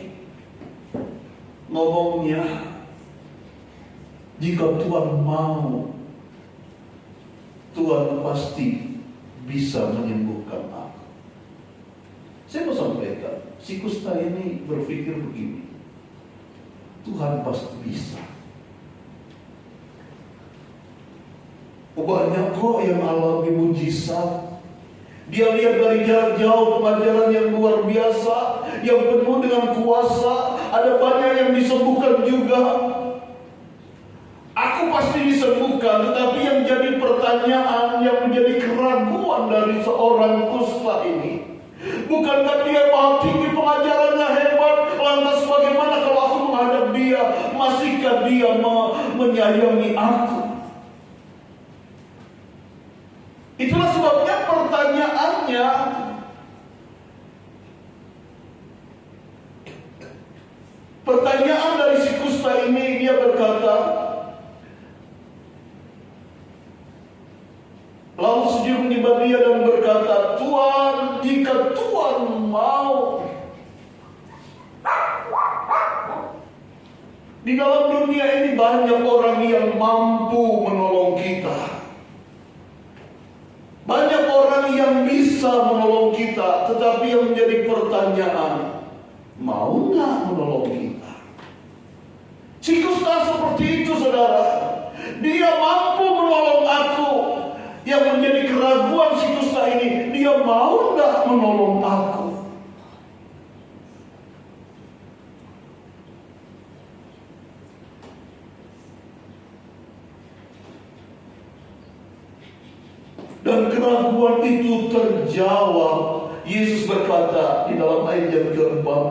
ngomongnya, jika Tuhan mau, Tuhan pasti bisa menyembuhkan aku. Saya mau sampaikan, si kusta ini berpikir begini, Tuhan pasti bisa. Banyak kok yang alami mujizat. Dia lihat dari jarak jauh pengajaran yang luar biasa, yang penuh dengan kuasa. Ada banyak yang disembuhkan juga. Aku pasti disembuhkan, tetapi yang jadi pertanyaan, yang menjadi keraguan dari seorang kusta ini, bukankah dia maha tinggi, pengajarannya hebat, lantas bagaimana kalau aku menghadap dia? Masihkah dia menyayangi aku? Itulah sebabnya pertanyaannya, pertanyaan dari si kusta ini, dia berkata, lalu sujud menyembah dia dan berkata, Tuhan, jika Tuhan mau. Di dalam dunia ini banyak orang yang mampu menolong kita. Banyak orang yang bisa menolong kita, tetapi yang menjadi pertanyaan, mau nggak menolong kita? Si kusta seperti itu, saudara. Dia mampu menolong aku. Yang menjadi keraguan si kusta ini, dia mau nggak menolong aku? Dan keraguan itu terjawab. Yesus berkata di dalam ayat yang keempat,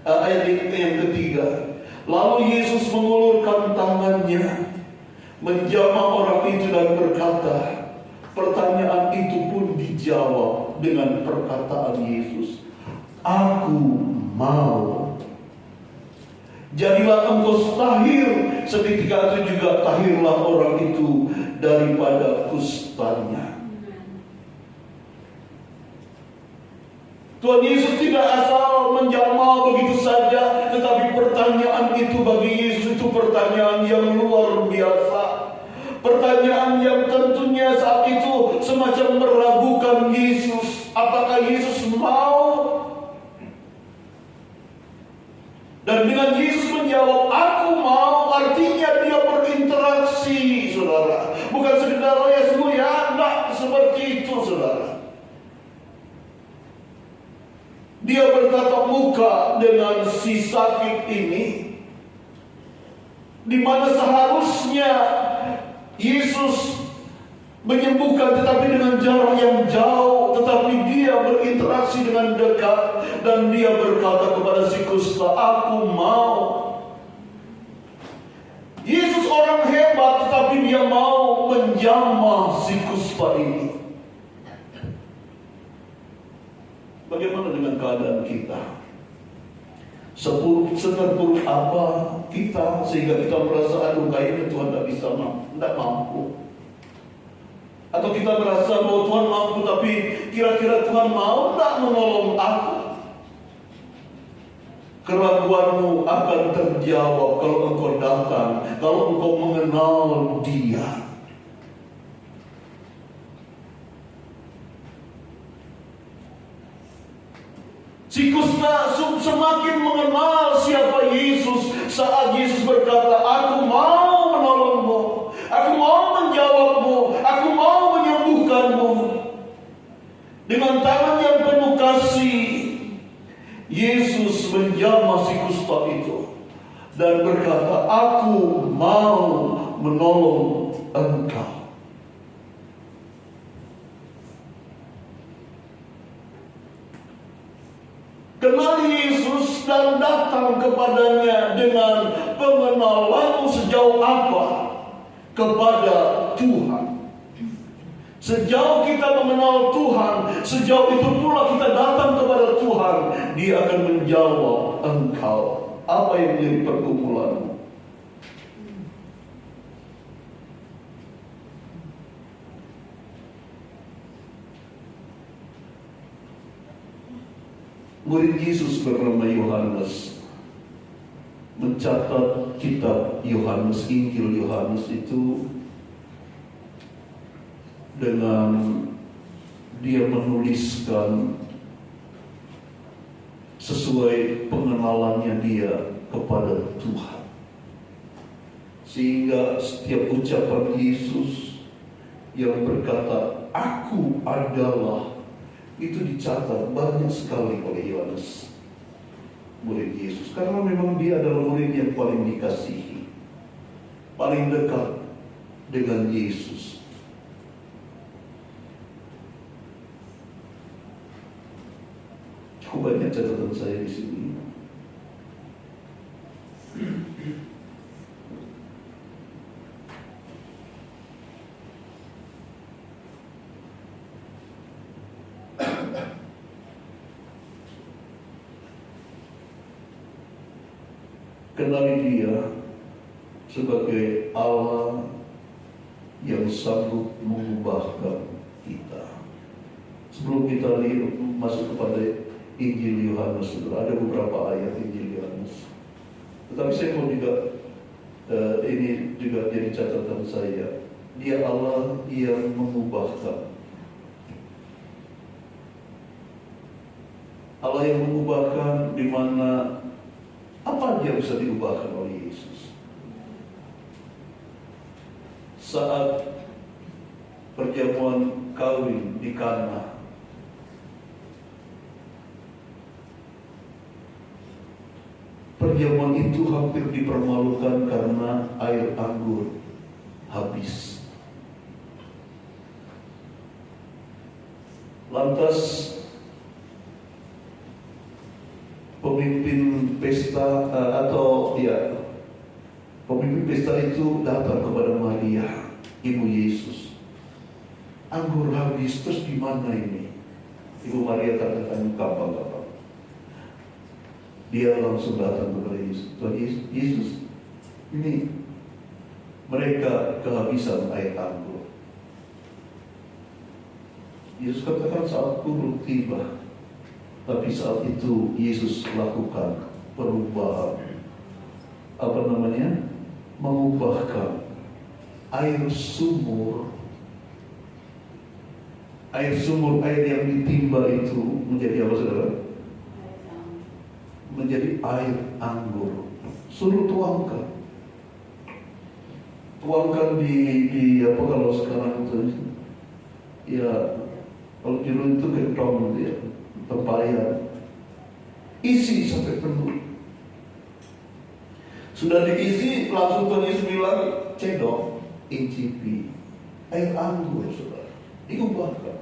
ayat yang ketiga, lalu Yesus mengulurkan tangannya, menjamah orang itu dan berkata, pertanyaan itu pun dijawab dengan perkataan Yesus, aku mau. Jadilah engkau tahir. Seketika itu juga tahirlah orang itu daripada kustanya. Tuhan Yesus tidak asal menjamah begitu saja, tetapi pertanyaan itu bagi Yesus itu pertanyaan yang luar biasa. Pertanyaan yang tentunya saat itu semacam meragukan Yesus. Apakah Yesus mau? Dan dengan Yesus menjawab, aku mau, artinya dia berinteraksi, saudara. Bukan sekedar, oh ya sembuh ya, enggak seperti itu, saudara. Dia bertatap muka dengan si sakit ini, di mana seharusnya Yesus menyembuhkan, tetapi dengan jarak yang jauh, tetapi dia berinteraksi dengan dekat, dan dia berkata kepada si kusta, aku mau. Yesus orang hebat, tetapi dia mau menjamah si kusta ini. Bagaimana dengan keadaan kita? Seterpuruk apa kita sehingga kita merasa, aduh kayaknya Tuhan tidak mampu. Atau kita merasa bahwa Tuhan mampu, tapi kira-kira Tuhan mau tidak menolong aku? Keraguanmu akan terjawab kalau engkau datang, kalau engkau mengenal Dia. Si kusta semakin mengenal siapa Yesus saat Yesus berkata, aku mau menolongmu, aku mau menjawabmu, aku mau menyembuhkanmu. Dengan tangan yang penuh kasih, Yesus menjamah si kusta itu dan berkata, aku mau menolong engkau. Kenal Yesus dan datang kepadanya dengan pengenalanmu sejauh apa kepada Tuhan. Sejauh kita mengenal Tuhan, sejauh itu pula kita datang kepada Tuhan. Dia akan menjawab engkau, apa yang menjadi pergumulanmu. Murid Yesus bernama Yohanes mencatat kitab Yohanes, Injil Yohanes itu dengan dia menuliskan sesuai pengenalannya dia kepada Tuhan. Sehingga setiap ucapan Yesus yang berkata, "Aku adalah," itu dicatat banyak sekali oleh Yohanes, murid Yesus. Karena memang dia adalah murid yang paling dikasihi, paling dekat dengan Yesus. Cukup banyak catatan saya di sini. Kenali dia sebagai Allah yang sanggup mengubahkan kita. Sebelum kita lihat masuk kepada Injil Yohanes, ada beberapa ayat Injil Yohanes. Tetapi saya mau juga ini juga jadi catatan saya. Dia Allah yang mengubahkan. Allah yang mengubahkan, di mana apa yang bisa diubahkan oleh Yesus? Saat perjamuan kawin di Kana, perjamuan itu hampir dipermalukan karena air anggur habis. Lantas pemimpin pesta pemimpin pesta itu datang kepada Maria, ibu Yesus. Anggur habis, terus di mana ini? Ibu Maria katakan, gampang. Dia langsung datang kepada Yesus. Tuhan Yesus, ini mereka kehabisan air anggur. Yesus katakan, saatku belum tiba. Tapi saat itu Yesus lakukan perubahan. Mengubahkan air sumur. Air yang ditimba itu menjadi apa, saudara? Menjadi air anggur. Suruh tuangkan di apa kalau sekarang itu ya, kalau dulu itu gentong ya, tempayan, isi sampai penuh. Sudah diisi, langsung Tuhan Yesus bilang, cendok, icipi air anggur, saudara, diubahkan.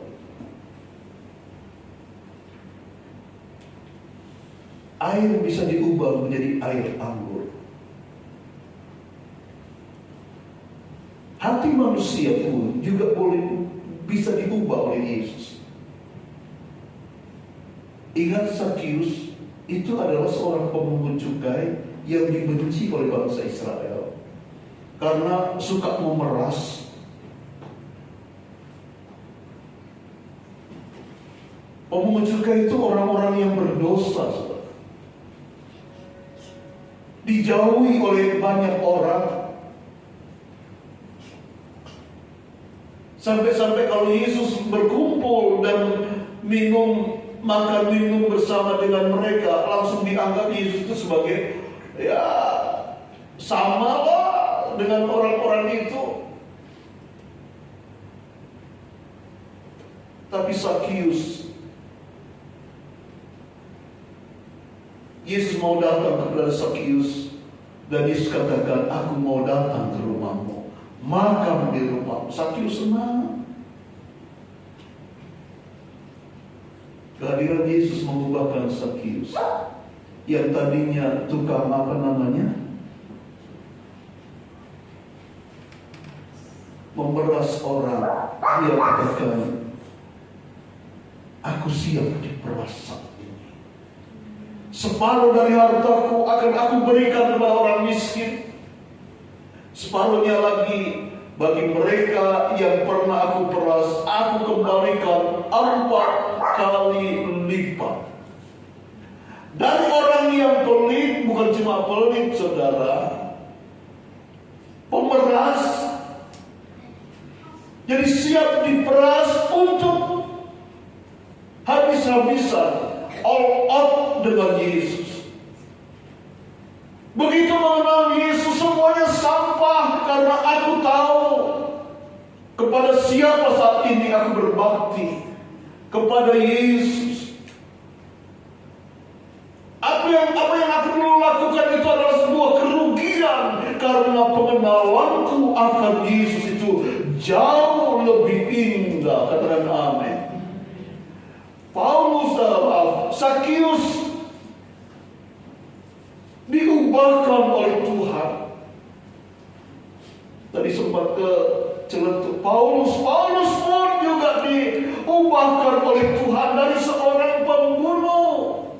Air bisa diubah menjadi air anggur. Hati manusia pun juga bisa diubah oleh Yesus. Ingat, Zakius itu adalah seorang pemungut cukai yang dibenci oleh bangsa Israel karena suka memeras. Pemungut cukai itu orang-orang yang berdosa, saudara. Dijauhi oleh banyak orang. Sampai-sampai kalau Yesus berkumpul dan makan minum bersama dengan mereka, langsung dianggap Yesus itu sebagai ya sama lah dengan orang-orang itu. Tapi Zakius, Yesus mau datang kepada Zakius dan Yesus katakan, aku mau datang ke rumahmu, makan di rumahmu. Zakius senang. Kehadiran Yesus mengubahkan Zakius yang tadinya tukang memeras orang, dia katakan, aku siap diperas saat ini. Separuh dari hartaku akan aku berikan kepada orang miskin. Separuhnya lagi bagi mereka yang pernah aku peras, aku kembalikan 4 kali lipat. Dari orang yang pelit, bukan cuma pelit saudara, pemeras, jadi siap diperas untuk habis-habisan, all out dengan Yesus. Begitu mengenal Yesus, semuanya sampah, karena aku tahu kepada siapa saat ini aku berbakti, kepada Yesus. Apa yang aku dulu lakukan itu adalah sebuah kerugian, karena pengenalanku akan Yesus itu jauh lebih indah. Katakan amin. Sakius diubahkan oleh Tuhan. Tadi sempat ke celetuk Paulus pun juga diubahkan oleh Tuhan dari seorang pembunuh.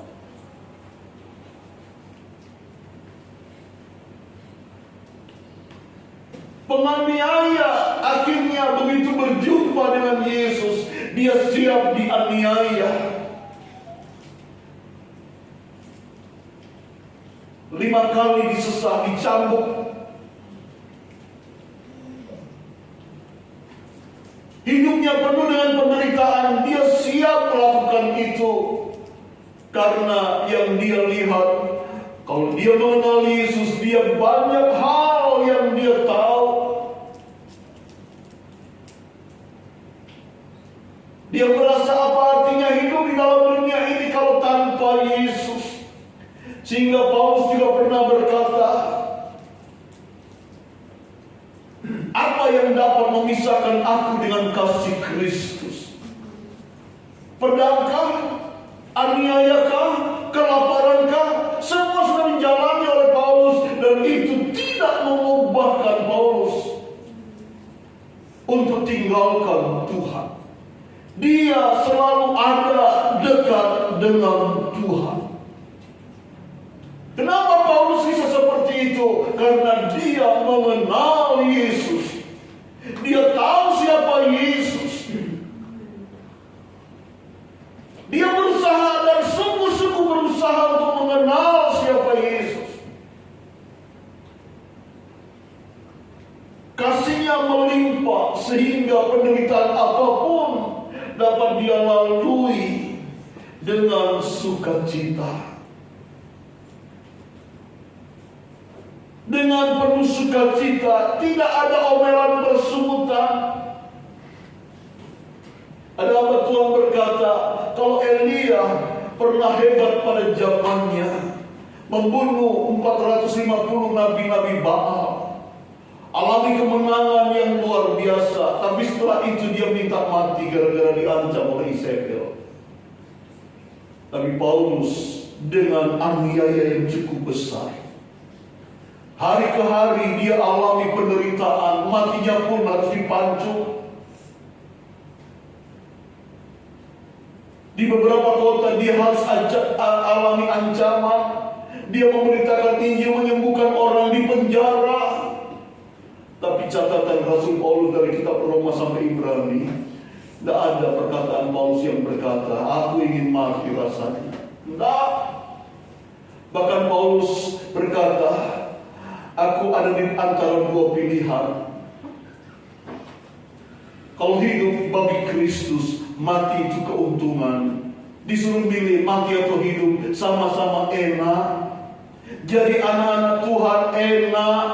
Penganiaya akhirnya begitu berjumpa dengan Yesus, dia siap dianiaya. 5 kali disesah, dicambuk. Hidupnya penuh dengan penderitaan, dia siap melakukan itu. Karena yang dia lihat, kalau dia mengenal Yesus, dia banyak hal yang dia tahu. Dia merasa apa artinya hidup di dalam dunia ini kalau tanpa Yesus. Sehingga Paulus juga pernah berkata, apa yang dapat memisahkan aku dengan kasih Kristus? Pedangkah? Aniayakah? Kelaparankah? Semua sudah dijalani oleh Paulus, dan itu tidak mengubahkan Paulus untuk tinggalkan Tuhan. Dia selalu ada dekat dengan Tuhan. Kenapa Paulus bisa seperti itu? Karena dia mengenal Yesus. Dia tahu siapa Yesus. Dia berusaha dan sungguh-sungguh berusaha untuk mengenal siapa Yesus. Kasihnya melimpah sehingga penderitaan apapun dapat dia lalui dengan sukacita. Dengan penuh sukacita, tidak ada omelan bersungutan. Ada apa Tuhan berkata, kalau Elia pernah hebat pada zamannya, membunuh 450 nabi-nabi Baal, alami kemenangan yang luar biasa, tapi setelah itu dia minta mati gara-gara diancam oleh Isabel. Tapi Paulus dengan aniaya yang cukup besar, hari ke hari dia alami penderitaan, matinya pun harus dipancung. Di beberapa kota dia harus alami ancaman. Dia memberitakan Injil, menyembuhkan orang di penjara. Tapi catatan Rasul Paulus dari kitab Roma sampai Ibrani, tidak ada perkataan Paulus yang berkata, aku ingin mati rasanya. Tidak. Bahkan Paulus berkata, aku ada di antara 2 pilihan. Kalau hidup bagi Kristus, mati itu keuntungan. Disuruh milih mati atau hidup, sama-sama enak. Jadi anak-anak Tuhan enak.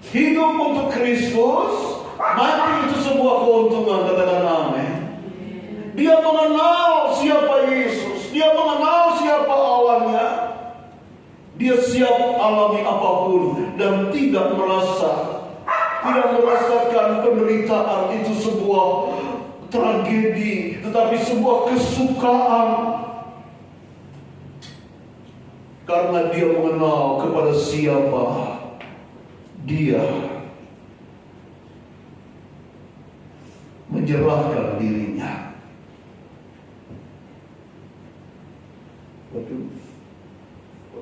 Hidup untuk Kristus, mati itu sebuah keuntungan. Katakan amin. Dia mengenal siapa Yesus, dia mengenal siapa awalnya. Dia siap alami apapun dan tidak merasakan penderitaan itu sebuah tragedi, tetapi sebuah kesukaan. Karena dia mengenal kepada siapa dia. menyerahkan dirinya. Waduh,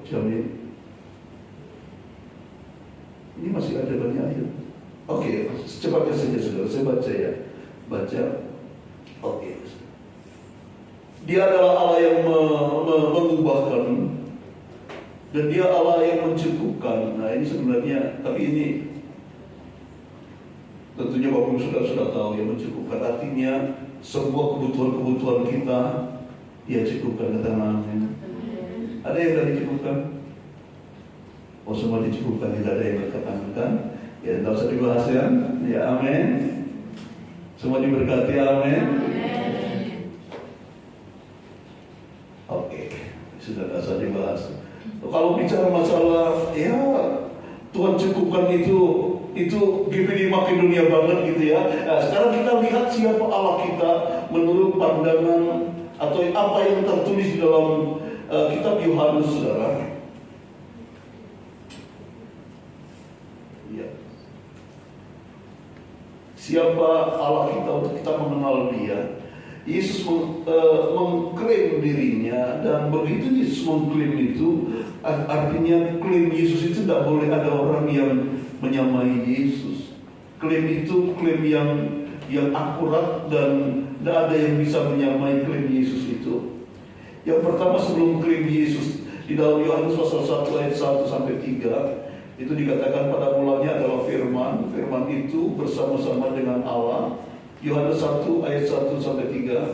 jam ini masih ada banyak ayat. Oke, secepatnya saja saudara, saya baca ya. Baca. Oke. Dia adalah Allah yang mengubahkan, dan dia Allah yang mencukupkan. Nah ini sebenarnya, tapi ini tentunya Bapak Ibu sudah tahu yang mencukupkan artinya semua kebutuhan-kebutuhan kita dia cukupkan, kata amin. Ada yang tidak dicukupkan? Oh semua dicukupkan, tidak ada yang berkatakan kan? Ya tidak usah dibahas ya. Ya amin. Semua diberkati, amin. Oke, sudah tidak usah dibahas. Kalau bicara masalah ya Tuhan cukupkan itu GPD Makedonia banget gitu ya. Nah, sekarang kita lihat siapa Allah kita menurut pandangan atau apa yang tertulis di dalam kitab Yohanes, saudara. Ya. Siapa Allah kita untuk kita mengenal Dia? Yesus mengklaim dirinya, dan begitu Yesus mengklaim itu, artinya klaim Yesus itu tidak boleh ada orang yang menyamai Yesus. Klaim itu klaim yang akurat, dan tidak ada yang bisa menyamai klaim Yesus itu. Yang pertama, sebelum klaim Yesus di dalam Yohanes pasal 1 ayat 1 sampai 3 itu dikatakan pada mulanya adalah firman. Firman itu bersama-sama dengan Allah. Yohanes 1 ayat 1 sampai 3.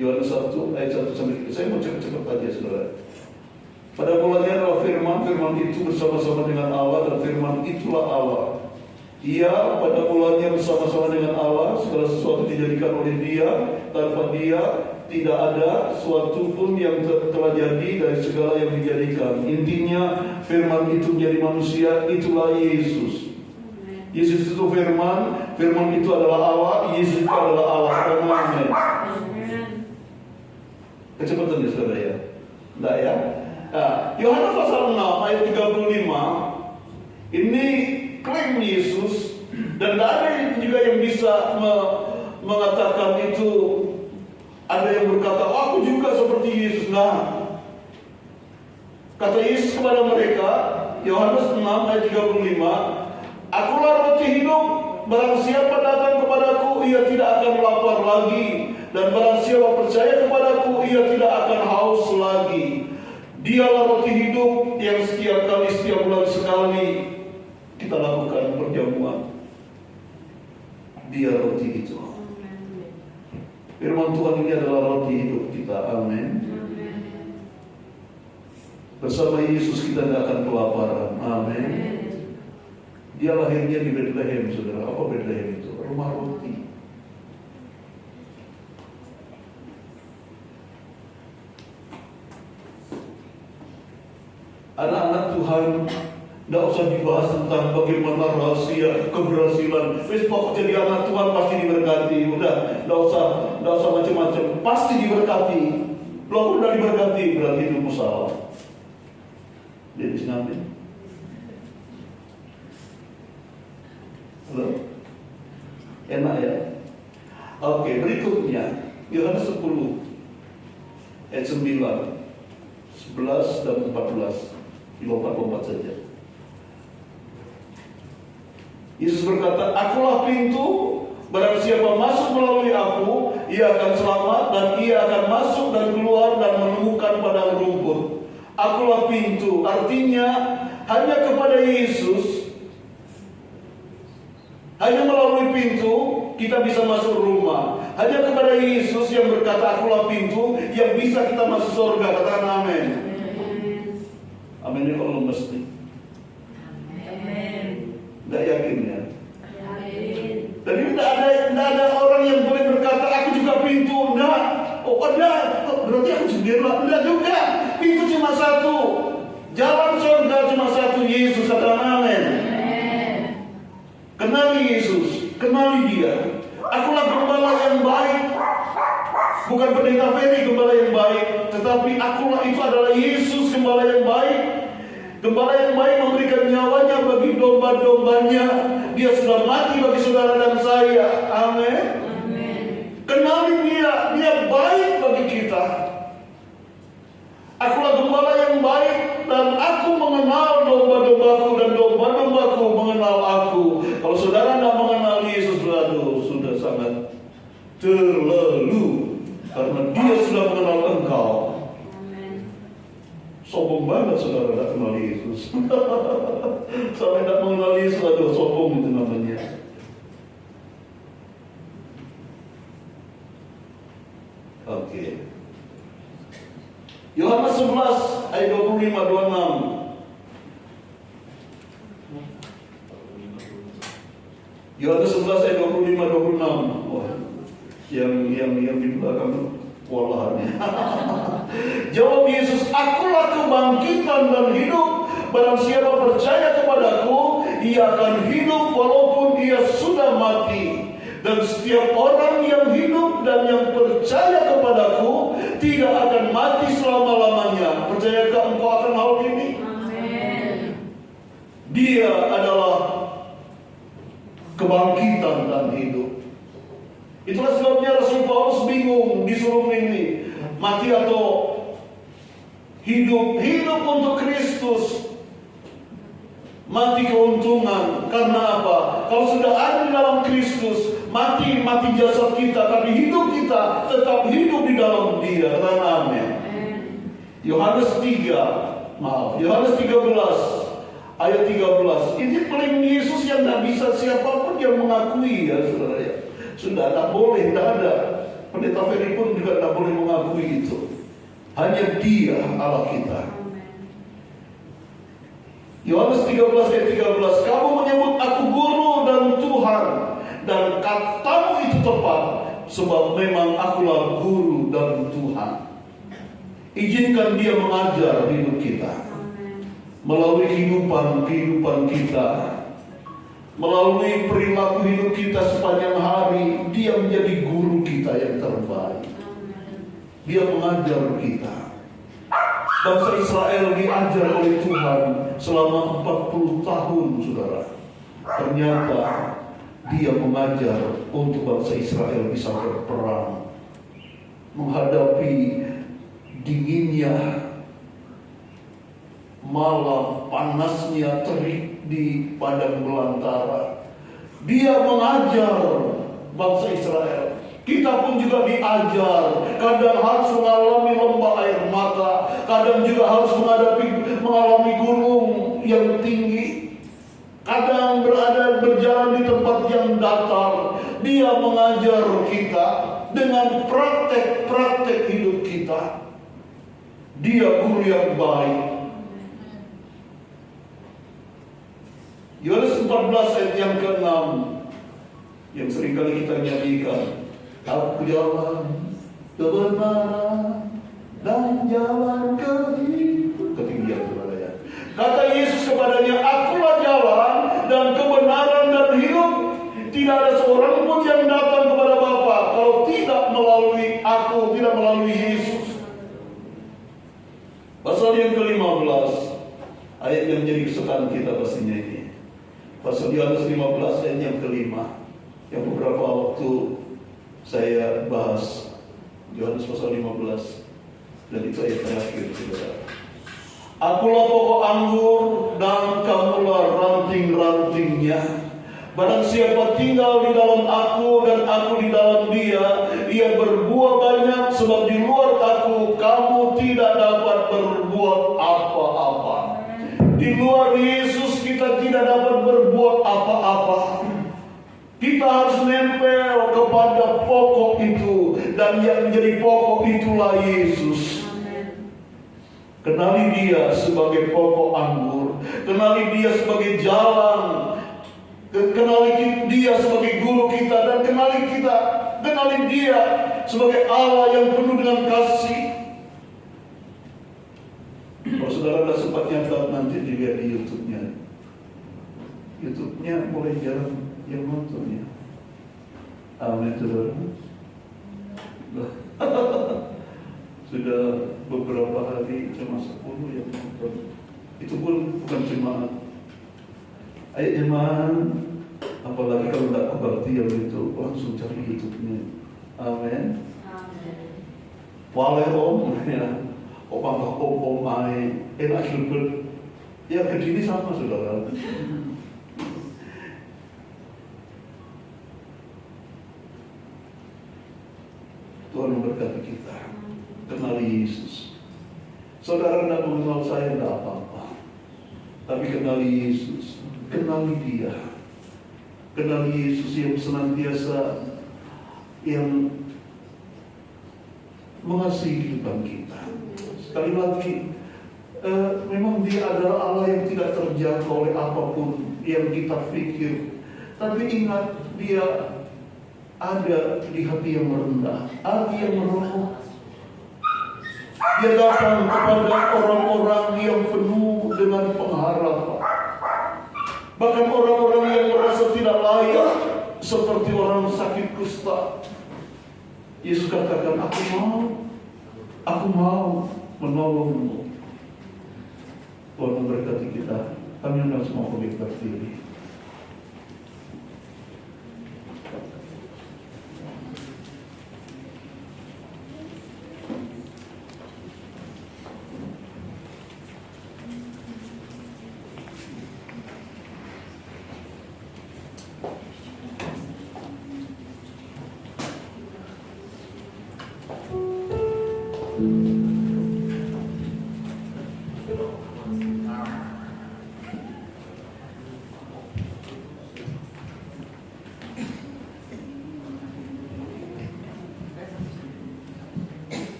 Yohanes 1 ayat 1 sampai 3. Saya mau cepat-cepat aja saudara. Pada mulanya adalah firman. Firman itu bersama-sama dengan Allah, dan firman itulah Allah. Ia pada mulanya bersama-sama dengan Allah. Segala sesuatu dijadikan oleh Dia. Tanpa Dia tidak ada suatu pun yang telah jadi dari segala yang dijadikan. Intinya firman itu menjadi manusia, itulah Yesus. Yesus itu firman, firman itu adalah Allah, Yesus itu adalah Allah. Amin. Kecepatan ya saudara ya? Enggak ya? Nah, Yohanes pasal 6 ayat 35 ini klaim Yesus, dan tidak ada juga yang bisa mengatakan itu. Ada yang berkata, aku juga seperti Yesus. Nah, kata Yesus kepada mereka, Yohanes 6 ayat 35, akulah roti hidup, barang siapa datang kepadaku, ia tidak akan lapar lagi, dan barang siapa percaya kepadaku, ia tidak akan haus lagi. Dialah roti hidup yang setiap bulan sekali kita lakukan perjamuan. Dia roti itu. Firman Tuhan ini adalah roti hidup kita. Amin. Bersama Yesus kita tidak akan kelaparan. Amin. Dia lahirnya di Bethlehem, saudara. Apa Bethlehem itu? Rumah roti. Anak-anak Tuhan, tidak usah dibahas tentang bagaimana rahasia keberhasilan. Wes pokok jadi anak Tuhan pasti diberkati. Udah, tidak usah macam-macam. Pasti diberkati. Kalau udah diberkati berarti hidupmu salah. Dia di sini. Halo? Enak ya? Oke, berikutnya Yohanes 10 ayat 9, 11 dan 14. Dilompat-lompat saja. Yesus berkata, akulah pintu, barang siapa masuk melalui aku, ia akan selamat, dan ia akan masuk dan keluar dan menemukan padang rumput. Akulah pintu, artinya hanya kepada Yesus, hanya melalui pintu kita bisa masuk rumah. Hanya kepada Yesus yang berkata akulah pintu yang bisa kita masuk surga. Katakan amin. Amin ini kalau mesti. Tidak yakin ya? Jadi tidak ada orang yang boleh berkata aku juga pintu. Enggak. Oh ada. Berarti aku sendiri lah. Tidak juga. Pintu cuma satu. Jalan surga cuma satu. Yesus. Katakan amin. Kenali Yesus. Kenali Dia. Akulah gembala yang baik. Bukan pendeta Ferry gembala yang baik, tetapi akulah itu adalah Yesus gembala yang baik. Gembala yang baik memberikan nyawanya bagi domba-dombanya. Dia sudah mati bagi saudara dan saya. Amin. terlalu, karena Dia sudah mengenal engkau. Sombong banget saudara tidak kenal Yesus. Sampai tidak mengenal Yesus, aduh sombong itu namanya. Oke. Yohanes 11 ayat 25-26. Yohanes 11 ayat 25-26. Wah, yang di belakang walahannya. Jawab Yesus, "Akulah kebangkitan dan hidup. Barang siapa percaya kepadaku, ia akan hidup walaupun ia sudah mati. Dan setiap orang yang hidup dan yang percaya kepadaku tidak akan mati selama-lamanya." Percayakah engkau akan hal ini? Amin. Dia adalah kebangkitan dan hidup. Itulah sebabnya Rasul Paulus bingung disuruh milih mati atau hidup. Hidup untuk Kristus, mati keuntungan. Karena apa? Kalau sudah ada di dalam Kristus, mati jasad kita, tapi hidup kita tetap hidup di dalam Dia. Katakan amin. Yohanes 13 ayat 13. Ini klaim Yesus yang tidak bisa siapapun yang mengakui, ya saudara ya. Sudah tak boleh, tidak ada. Pendeta Ferry pun juga tidak boleh mengakui itu. Hanya Dia Allah kita. Yohanes 13 ayat 13. "Kamu menyebut aku guru dan Tuhan, dan katamu itu tepat, sebab memang akulah guru dan Tuhan." Izinkan Dia mengajar hidup kita. Melalui kehidupan kita, melalui perilaku hidup kita sepanjang hari, Dia menjadi guru kita yang terbaik. Dia mengajar kita. Bangsa Israel diajar oleh Tuhan selama 40 tahun, saudara. Ternyata Dia mengajar untuk bangsa Israel bisa berperang, menghadapi dinginnya malam, panasnya terik di padang belantara. Dia mengajar bangsa Israel. Kita pun juga diajar. Kadang harus mengalami lembah air mata, kadang juga harus mengalami gunung yang tinggi, kadang berjalan di tempat yang datar. Dia mengajar kita dengan praktek-praktek hidup kita. Dia guru yang baik. Yohanes 14 ayat yang ke-6 yang seringkali kita nyanyikan. "Aku jalan kebenaran dan jalan kehidupan." Ketinggian saudara ya. Kata Yesus kepadanya, "Akulah jalan dan kebenaran dan hidup. Tidak ada seorang pun yang datang kepada Bapa kalau tidak melalui aku, tidak melalui Yesus." Pasal yang ke-15 ayat yang menjadi kesukaan kita pastinya ini. Pasal Yohanes 15 ayat yang ke-5, yang beberapa waktu saya bahas. Yohanes pasal 15, dan itu ayat terakhir, saudara. "Akulah pokok anggur dan kamulah ranting-rantingnya. Barang siapa tinggal di dalam aku dan aku di dalam dia, ia berbuah banyak, sebab di luar aku kamu tidak dapat berbuat apa-apa." Di luar Yesus kita tidak dapat berbuat apa-apa. Kita harus nempel kepada pokok itu, dan yang menjadi pokok itulah Yesus. Kenali Dia sebagai pokok anggur, kenali Dia sebagai jalan, kenali Dia sebagai guru kita, dan kenali Dia sebagai Allah yang penuh dengan kasih. Kalau saudara tidak sempat nyatat, nanti dilihat di YouTube-nya. YouTube-nya mulai jarang yang nontonnya. Amin, saudara. Sudah beberapa hari cuma 10 yang nonton. Itu pun bukan jemaat. Ayo jemaat, apalagi kalau tidak kebaktian itu, langsung cari YouTube-nya. Amin. Wale om, ya. Om mai, enak hilbet. Ya kedini sama saudara. Tuhan memberkati kita. Kenali Yesus. Saudara tidak mengenal saya, tidak apa-apa. Tapi kenali Yesus. Kenali Dia. Kenali Yesus yang senantiasa yang mengasihi kehidupan kita. Sekali lagi, memang Dia adalah Allah yang tidak terjangkau oleh apapun yang kita pikir. Tapi ingat, Dia ada di hati yang merendah, hati yang merendah. Dia datang kepada orang-orang yang penuh dengan pengharapan. Bahkan orang-orang yang merasa tidak layak, seperti orang sakit kusta. Yesus katakan, aku mau menolongmu. Tuhan memberkati kita. Kami undang semua boleh berdiri.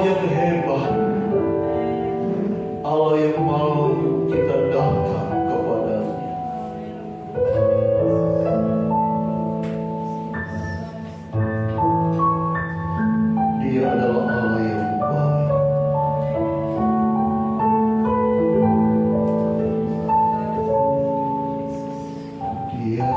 yang hebat, Allah yang mau kita datang kepadanya. Dia adalah Allah yang baik. Dia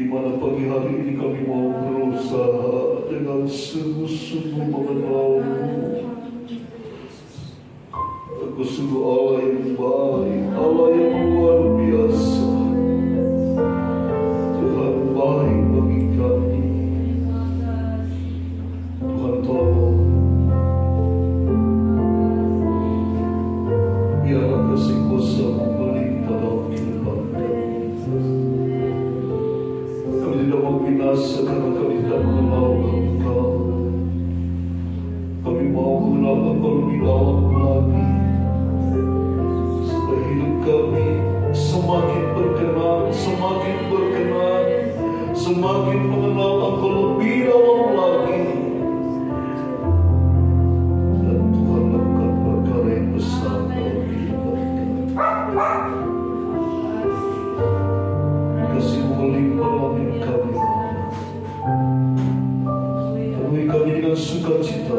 di mana pagi hari ini kami mau berusaha dengan sungguh-sungguh mengenal-Mu. Aku sungguh Allah yang baik, Allah yang luar biasa. Tuhan baik bagi kami. Tuhan tolong, biarlah kasih kuasa-Mu melimpah dalam kehidupan kami. Kami tidak mau binasa karena kami tidak mengenal Engkau. Kami mau mengenal Engkau lebih dalam lagi, supaya hidup kami semakin berkenan, semakin mengenal Engkau lebih dalam lagi. Dan Tuhan lakukan perkara yang besar dalam kehidupan kami. Kasih-Mu melimpah dalam hidup kami. Penuhi kami dengan sukacita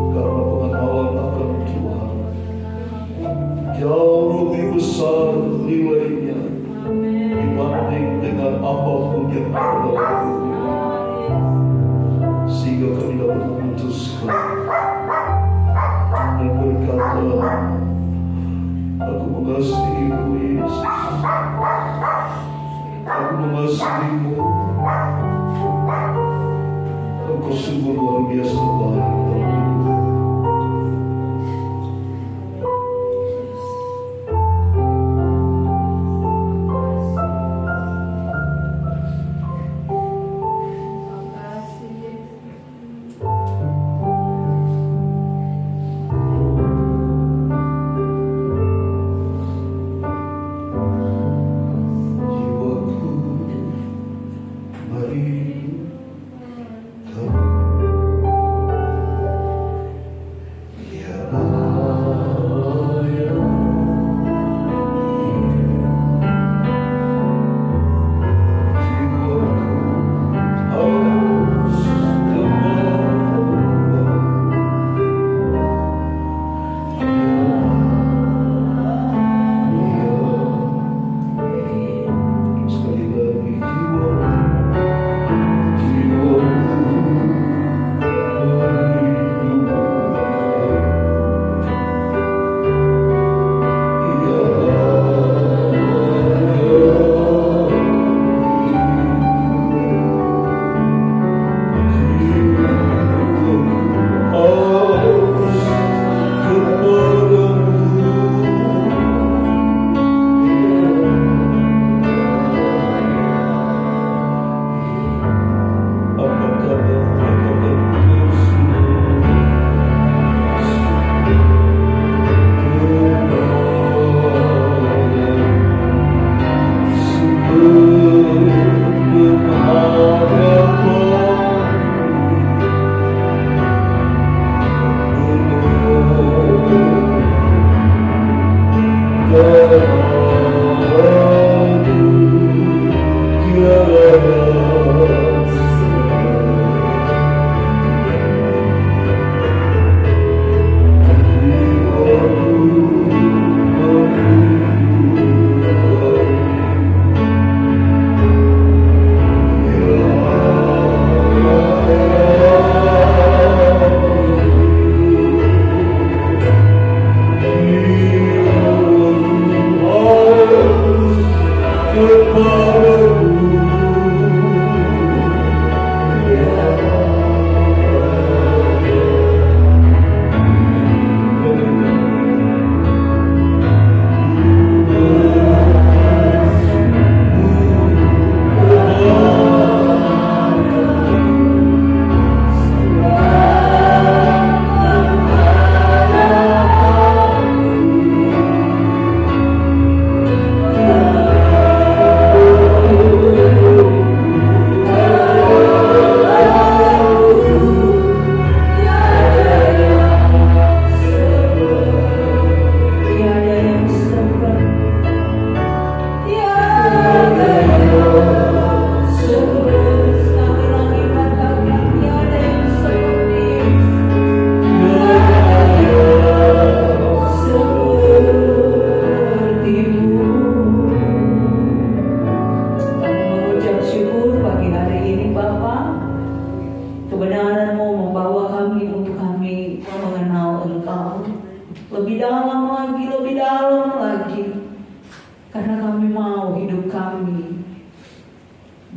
karena pengenalan akan Tuhan. Jauh Engkau lebih besar nilainya dibanding dengan apapun yang ada, sehingga kami dapat memutuskan dan berkata, aku mengasihimu Yesus, aku mengasihimu, Engkau sungguh luar biasa baik dalam hidupku.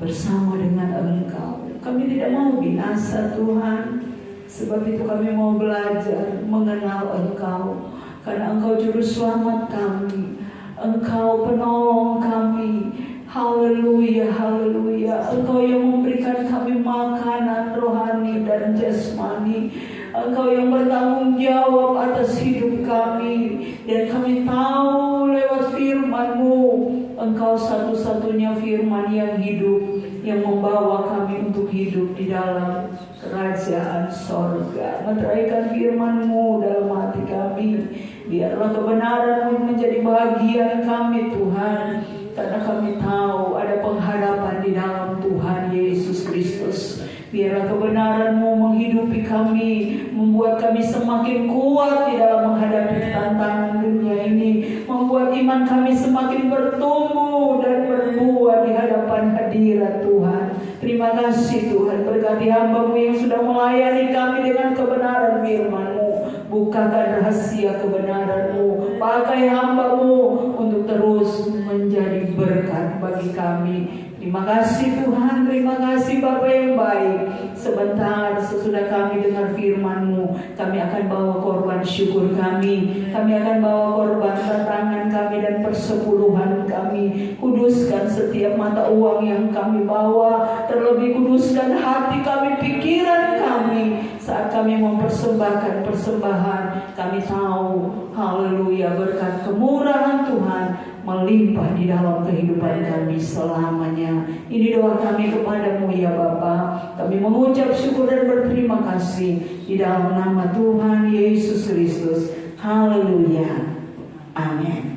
bersama dengan Engkau. Kami tidak mau binasa, Tuhan. Sebab itu kami mau belajar mengenal Engkau. Karena Engkau juru selamat kami, Engkau penolong kami. Haleluya, haleluya. Engkau yang memberikan kami makanan rohani dan jasmani. Engkau yang bertanggung jawab atas hidup kami. Dan kami tahu lewat firman-Mu, Engkau satu-satunya firman yang hidup, yang membawa kami untuk hidup di dalam kerajaan sorga. Meteraikan firman-Mu dalam hati kami. Biarlah kebenaran-Mu menjadi bagian kami, Tuhan. Karena kami tahu ada pengharapan di dalam Tuhan Yesus Kristus. Biarlah kebenaran-Mu menghidupi kami, membuat kami semakin kuat di dalam menghadapi tantangan dunia ini, membuat membuat iman kami semakin bertumbuh dan berbuah di hadapan hadirat Tuhan. Terima kasih Tuhan, berkati hamba-Mu yang sudah melayani kami dengan kebenaran firman-Mu. Bukakan rahasia kebenaran-Mu, pakai hamba-Mu untuk terus menjadi berkat bagi kami. Terima kasih Tuhan, terima kasih Bapa yang baik. Sebentar sesudah kami dengar firman-Mu, kami akan bawa korban syukur kami. Kami akan bawa korban tantangan kami dan persepuluhan kami. Kuduskan setiap mata uang yang kami bawa. Terlebih kuduskan hati kami, pikiran kami. Saat kami mempersembahkan persembahan, kami tahu, haleluya, berkat kemurahan Tuhan melimpah di dalam kehidupan kami selamanya. Ini doa kami kepadamu ya Bapa. Kami mengucap syukur dan berterima kasih di dalam nama Tuhan Yesus Kristus. Haleluya. Amin.